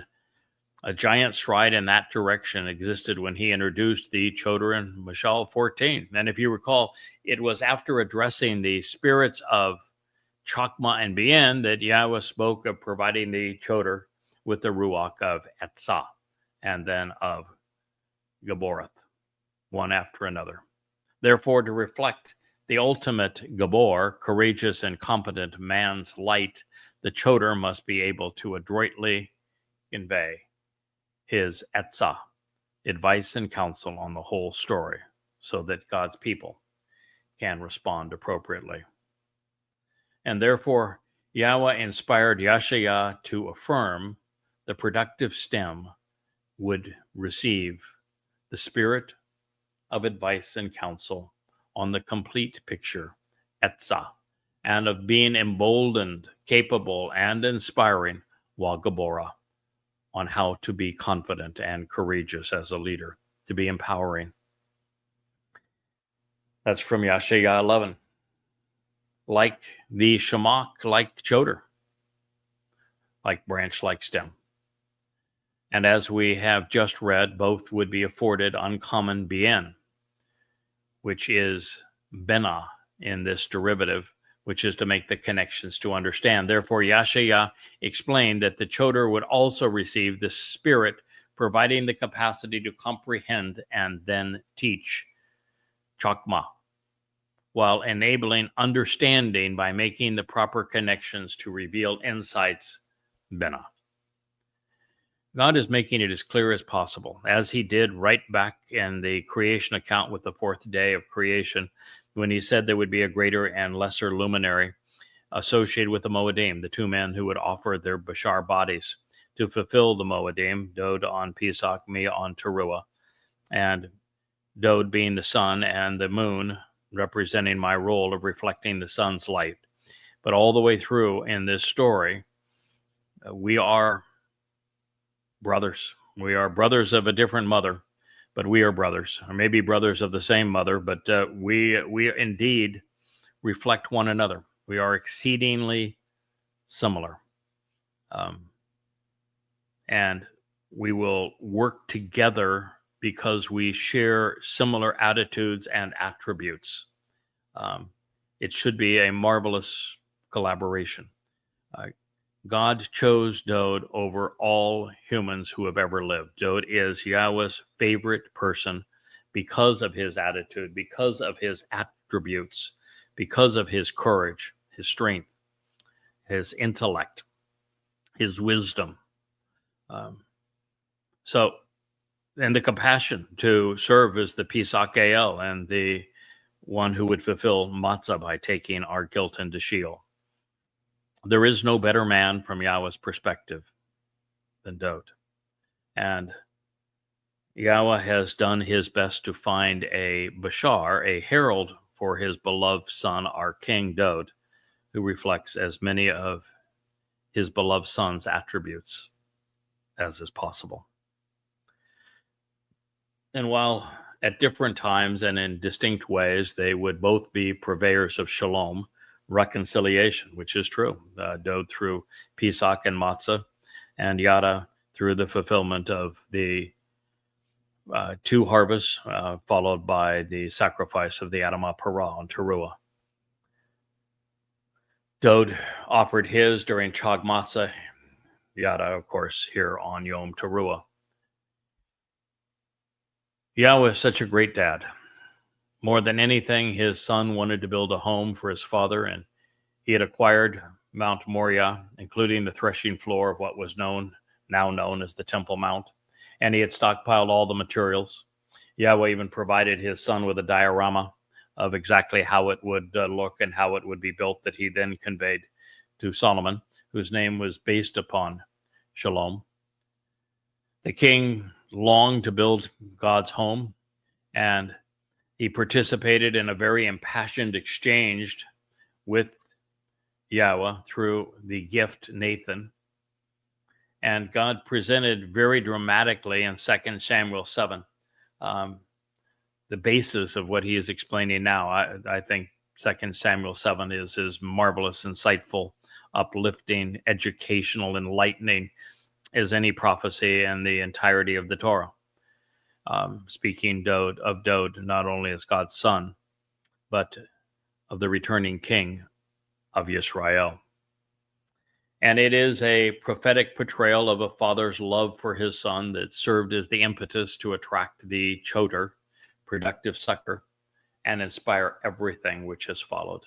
a giant stride in that direction existed when he introduced the Choter in Mashal 14. And if you recall, it was after addressing the spirits of Chakmah and Bien that Yahweh spoke of providing the Choter with the Ruach of Etzah and then of Gaborath, one after another. Therefore, to reflect the ultimate Gabor, courageous and competent man's light, the Choter must be able to adroitly convey his Etzah, advice and counsel on the whole story, so that God's people can respond appropriately. And therefore, Yahweh inspired Yashaya to affirm the productive stem would receive the spirit of advice and counsel on the complete picture, Etzah, and of being emboldened, capable, and inspiring, while Gabora, on how to be confident and courageous as a leader, to be empowering. That's from Yashaya 11. Like the Shemach, like Choter, like branch, like stem. And as we have just read, both would be afforded uncommon bien, which is bena in this derivative, which is to make the connections to understand. Therefore, Yashaya explained that the Choter would also receive the Spirit, providing the capacity to comprehend and then teach Chakmah, while enabling understanding by making the proper connections to reveal insights, bena. God is making it as clear as possible, as he did right back in the creation account with the fourth day of creation, when he said there would be a greater and lesser luminary associated with the Moedim, the two men who would offer their Bashar bodies to fulfill the Moedim, Dode on Pesach, Mia on Teruah, and Dode being the sun and the moon representing my role of reflecting the sun's light. But all the way through in this story, we are brothers, We are brothers of a different mother, but we are brothers, or maybe brothers of the same mother, but we indeed reflect one another. We are exceedingly similar. Um, and we will work together because we share similar attitudes and attributes. Um, it should be a marvelous collaboration. Uh, God chose Dode over all humans who have ever lived. Dode is Yahweh's favorite person because of his attitude, because of his attributes, because of his courage, his strength, his intellect, his wisdom. So, and the compassion to serve as the Pesach El and the one who would fulfill matzah by taking our guilt into Sheol. There is no better man from Yahweh's perspective than Dode. And Yahweh has done his best to find a Bashar, a herald for his beloved son, our King Dode, who reflects as many of his beloved son's attributes as is possible. And while at different times and in distinct ways, they would both be purveyors of shalom, reconciliation, which is true. Dode through Pesach and Matzah, and Yada through the fulfillment of the two harvests, followed by the sacrifice of the Adamah Parah on Teruah. Dode offered his during Chag Matzah, Yada, of course, here on Yom Teruah. Yahweh is such a great dad. More than anything, his son wanted to build a home for his father, and he had acquired Mount Moriah, including the threshing floor of what was now known as the Temple Mount, and he had stockpiled all the materials. Yahweh even provided his son with a diorama of exactly how it would look and how it would be built, that he then conveyed to Solomon, whose name was based upon Shalom. The king longed to build God's home, and he participated in a very impassioned exchange with Yahweh through the gift Nathan. And God presented very dramatically in 2 Samuel 7 the basis of what he is explaining now. I think 2 Samuel 7 is his marvelous, insightful, uplifting, educational, enlightening as any prophecy in the entirety of the Torah. Speaking of Dode, not only as God's son, but of the returning king of Yisrael. And it is a prophetic portrayal of a father's love for his son that served as the impetus to attract the Choter, productive sucker, and inspire everything which has followed.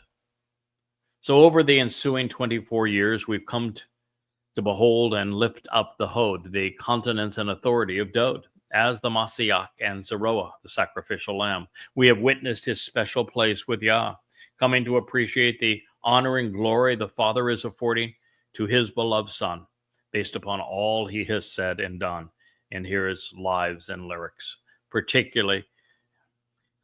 So over the ensuing 24 years, we've come to behold and lift up the Hod, the continence and authority of Dode, as the Mashiach and Zeroah, the sacrificial lamb. We have witnessed his special place with Yah, coming to appreciate the honor and glory the Father is affording to his beloved Son, based upon all he has said and done in his lives and lyrics, particularly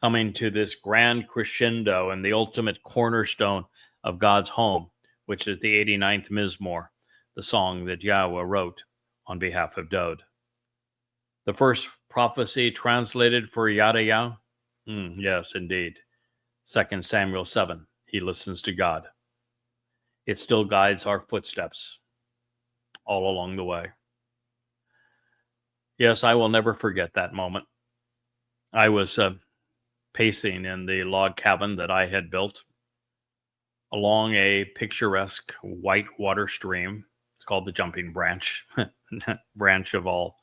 coming to this grand crescendo and the ultimate cornerstone of God's home, which is the 89th Mizmor, the song that Yahweh wrote on behalf of Dode. The first prophecy translated for Yada. Yes, indeed. 2 Samuel 7. He listens to God. It still guides our footsteps all along the way. Yes, I will never forget that moment. I was pacing in the log cabin that I had built along a picturesque white water stream. It's called the Jumping Branch, branch of all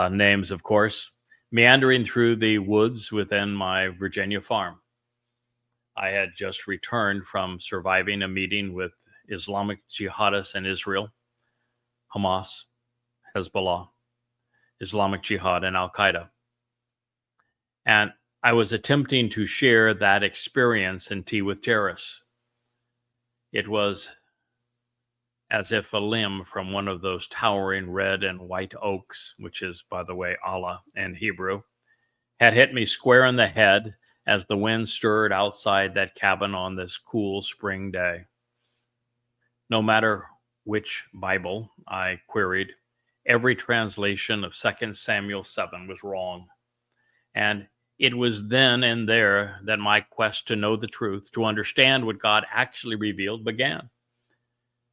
names, of course, meandering through the woods within my Virginia farm. I had just returned from surviving a meeting with Islamic jihadists in Israel, Hamas, Hezbollah, Islamic Jihad, and Al-Qaeda. And I was attempting to share that experience in Tea with Terrace. It was as if a limb from one of those towering red and white oaks, which is, by the way, Allah in Hebrew, had hit me square in the head as the wind stirred outside that cabin on this cool spring day. No matter which Bible I queried, Every translation of 2 Samuel 7 was wrong. And it was then and there that my quest to know the truth, to understand what God actually revealed, began.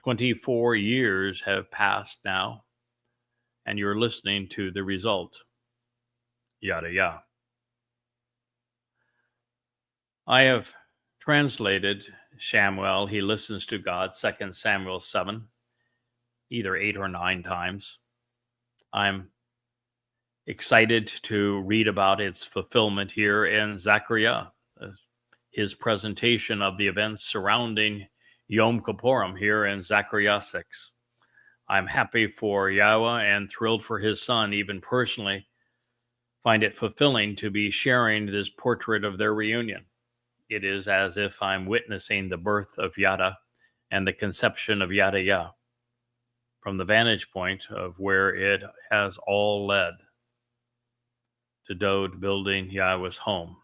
24 years have passed now, and you're listening to the result. Yada, yada. I have translated Shamuel, he listens to God, 2 Samuel 7, either 8 or 9 times. I'm excited to read about its fulfillment here in Zechariah, his presentation of the events surrounding Yom Kippurim here in Zechariah 6. I'm happy for Yahweh and thrilled for his son, even personally, find it fulfilling to be sharing this portrait of their reunion. It is as if I'm witnessing the birth of Yada and the conception of Yada Yah from the vantage point of where it has all led to Dode building Yahweh's home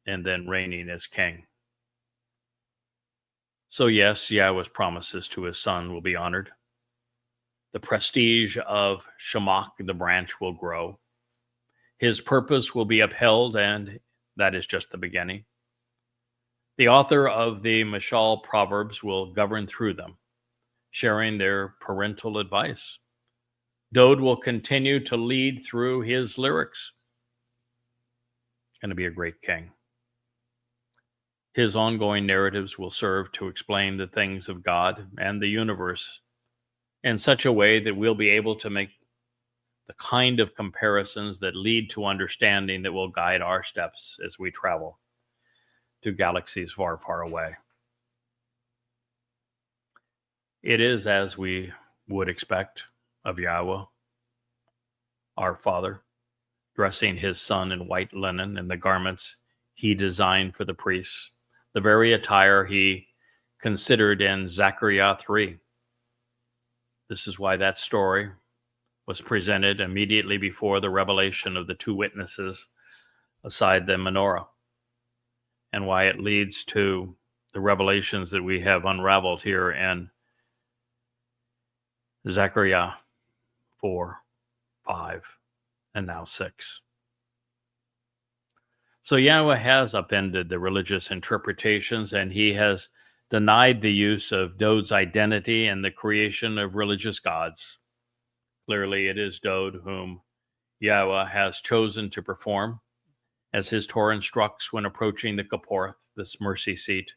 and then reigning as king. So yes, Yahweh's promises to his son will be honored. The prestige of Shemach, the branch, will grow. His purpose will be upheld, and that is just the beginning. The author of the Mashal Proverbs will govern through them, sharing their parental advice. Dode will continue to lead through his lyrics. Going to be a great king. His ongoing narratives will serve to explain the things of God and the universe in such a way that we'll be able to make the kind of comparisons that lead to understanding that will guide our steps as we travel to galaxies far, far away. It is as we would expect of Yahweh, our Father, dressing his son in white linen and the garments he designed for the priests, the very attire he considered in Zechariah 3. This is why that story was presented immediately before the revelation of the two witnesses aside the menorah, and why it leads to the revelations that we have unraveled here in Zechariah 4, 5, and now 6. So Yahweh has upended the religious interpretations, and he has denied the use of Dode's identity and the creation of religious gods. Clearly, it is Dode whom Yahweh has chosen to perform, as his Torah instructs when approaching the Kipporth, this mercy seat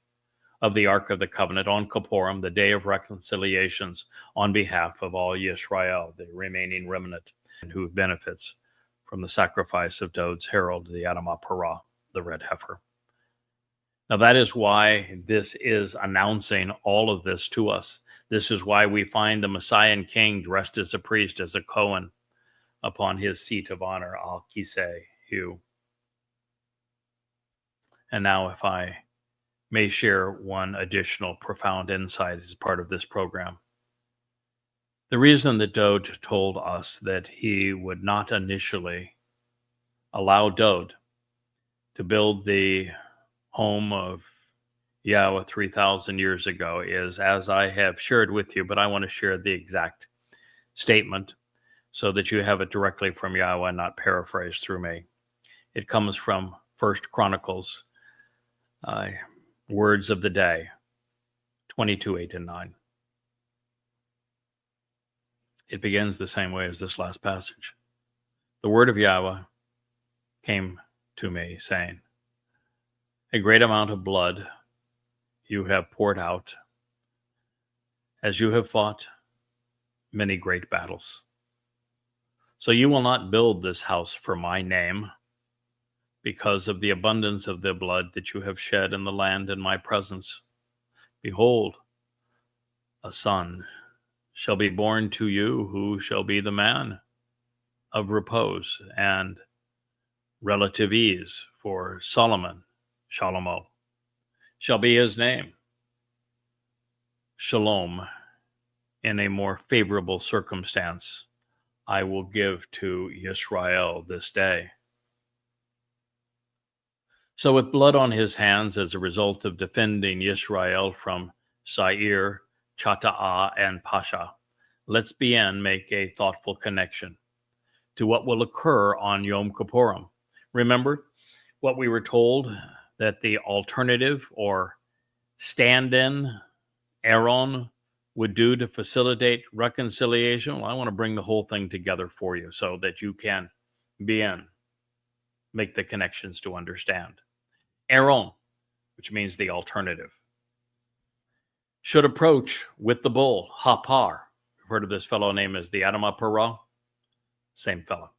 of the Ark of the Covenant on Kippurim, the day of reconciliations, on behalf of all Yisrael, the remaining remnant, who benefits from the sacrifice of Dode's herald, the Adamah Parah, the red heifer. Now that is why this is announcing all of this to us. This is why we find the Messiah King dressed as a priest, as a Cohen, upon his seat of honor, Al Kiseh Hu. And now if I may share one additional profound insight as part of this program. The reason that Dode told us that he would not initially allow Dode to build the home of Yahweh 3,000 years ago is, as I have shared with you, but I want to share the exact statement so that you have it directly from Yahweh, not paraphrased through me. It comes from 1 Chronicles, words of the day, 22, 8, and 9. It begins the same way as this last passage. The word of Yahweh came to me, saying, a great amount of blood you have poured out as you have fought many great battles. So you will not build this house for my name because of the abundance of the blood that you have shed in the land in my presence. Behold, a son shall be born to you who shall be the man of repose and relative ease, for Solomon, Shalomo, shall be his name. Shalom, in a more favorable circumstance, I will give to Yisrael this day. So with blood on his hands as a result of defending Yisrael from Sair, Chata'ah, and Pasha, let's make a thoughtful connection to what will occur on Yom Kippurim. Remember what we were told that the alternative or stand-in Aaron would do to facilitate reconciliation? Well, I want to bring the whole thing together for you so that you can make the connections to understand. Aaron, which means the alternative, should approach with the bull, Hapar. You've heard of this fellow named as the Adamah Parah? Same fellow.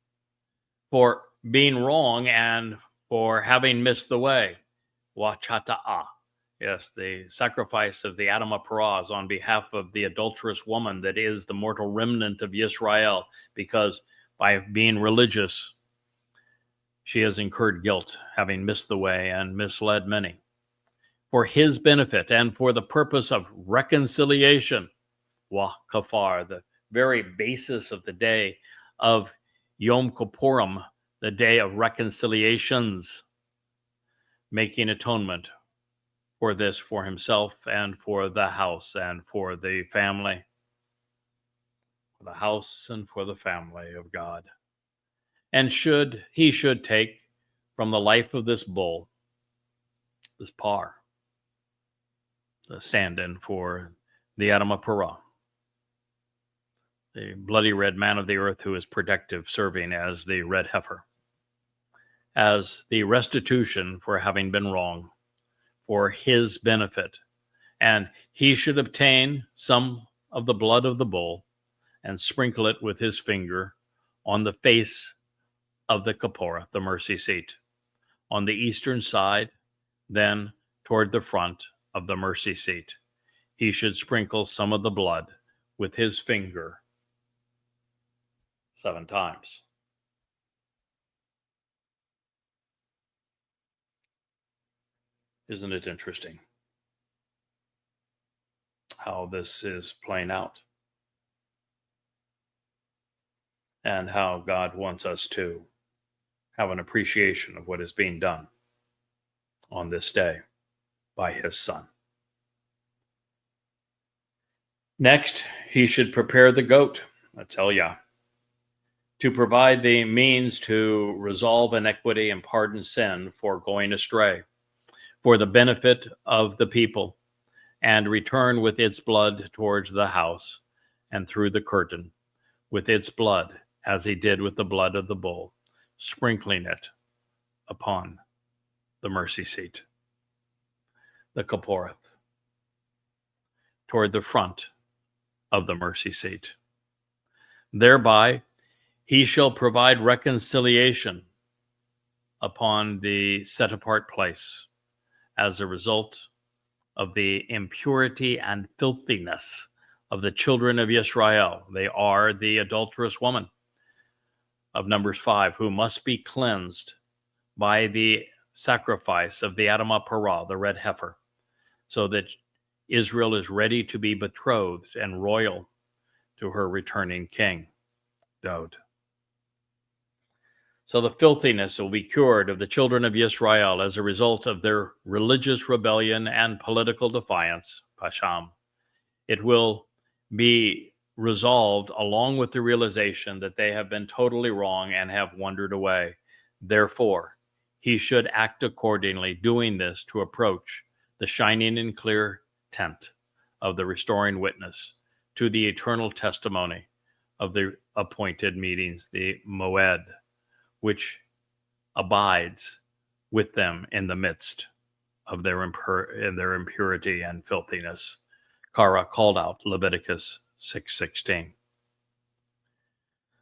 For being wrong and for having missed the way, Wachata'ah. Yes, the sacrifice of the Adamah Parah is on behalf of the adulterous woman that is the mortal remnant of Yisrael, because by being religious, she has incurred guilt, having missed the way and misled many. For his benefit and for the purpose of reconciliation, Wah Kafar, the very basis of the day of Yom Kippurim, the day of reconciliations, making atonement for this, for himself and for the house and for the family, for the house and for the family of God. And he should take from the life of this bull, this par, the stand-in for the Adamah Parah, the bloody red man of the earth who is protective, serving as the red heifer, as the restitution for having been wrong, for his benefit. And he should obtain some of the blood of the bull and sprinkle it with his finger on the face of the Kapporah, the mercy seat, on the eastern side, then toward the front of the mercy seat. He should sprinkle some of the blood with his finger 7 times. Isn't it interesting how this is playing out? And how God wants us to have an appreciation of what is being done on this day by his Son. Next, he should prepare the goat, that's Elia, to provide the means to resolve iniquity and pardon sin for going astray, for the benefit of the people, and return with its blood towards the house and through the curtain with its blood, as he did with the blood of the bull, sprinkling it upon the mercy seat, the Kapporah, toward the front of the mercy seat. Thereby, he shall provide reconciliation upon the set-apart place as a result of the impurity and filthiness of the children of Israel. They are the adulterous woman of Numbers 5, who must be cleansed by the sacrifice of the Adamah Parah, the red heifer, so that Israel is ready to be betrothed and royal to her returning king, Daud. So the filthiness will be cured of the children of Israel as a result of their religious rebellion and political defiance, Pasham. It will be resolved along with the realization that they have been totally wrong and have wandered away. Therefore, he should act accordingly, doing this to approach the shining and clear tent of the restoring witness to the eternal testimony of the appointed meetings, the Moed, which abides with them in the midst of their impurity and filthiness. Kara called out Leviticus 6:16.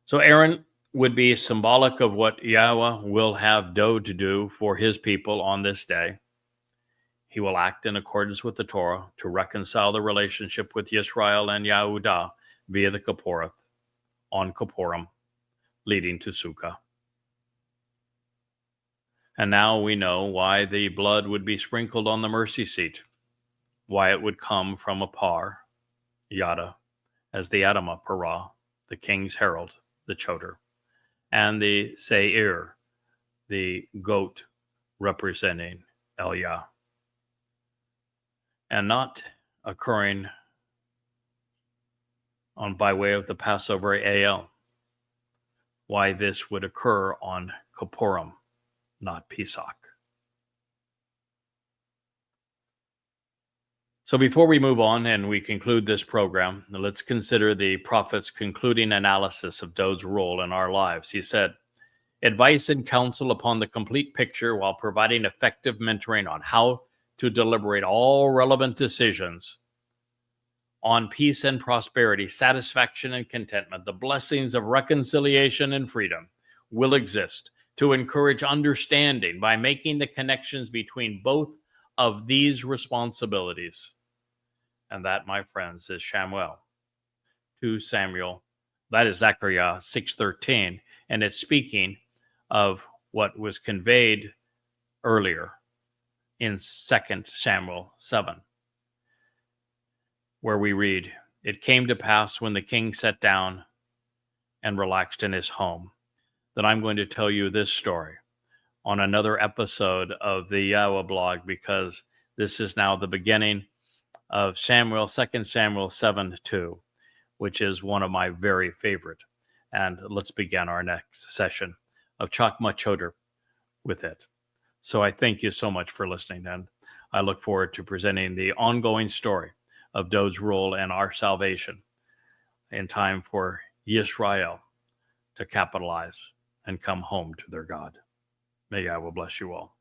So Aaron would be symbolic of what Yahweh will have Daud to do for his people on this day. He will act in accordance with the Torah to reconcile the relationship with Yisrael and Yehudah via the Kapporah on Kippurim, leading to Sukkah. And now we know why the blood would be sprinkled on the mercy seat, why it would come from a par, Yada, as the Adamah Parah, the king's herald, the Choter, and the Seir, the goat representing Elia, and not occurring on by way of the Passover AL, why this would occur on Kippurim, not Pesach. So before we move on and we conclude this program, let's consider the prophet's concluding analysis of Dod's role in our lives. He said, advice and counsel upon the complete picture while providing effective mentoring on how to deliberate all relevant decisions on peace and prosperity, satisfaction and contentment, the blessings of reconciliation and freedom will exist to encourage understanding by making the connections between both of these responsibilities. And that, my friends, is Shamuel 2 Samuel. That is Zechariah 6:13. And it's speaking of what was conveyed earlier in 2 Samuel 7, where we read, it came to pass when the king sat down and relaxed in his home, that I'm going to tell you this story on another episode of the Yahweh blog, because this is now the beginning of 2 Samuel 7:2, which is one of my very favorite. And let's begin our next session of Chakmah Choter with it. So I thank you so much for listening, and I look forward to presenting the ongoing story of Dod's role in our salvation in time for Yisrael to capitalize and come home to their God. May Yahweh bless you all.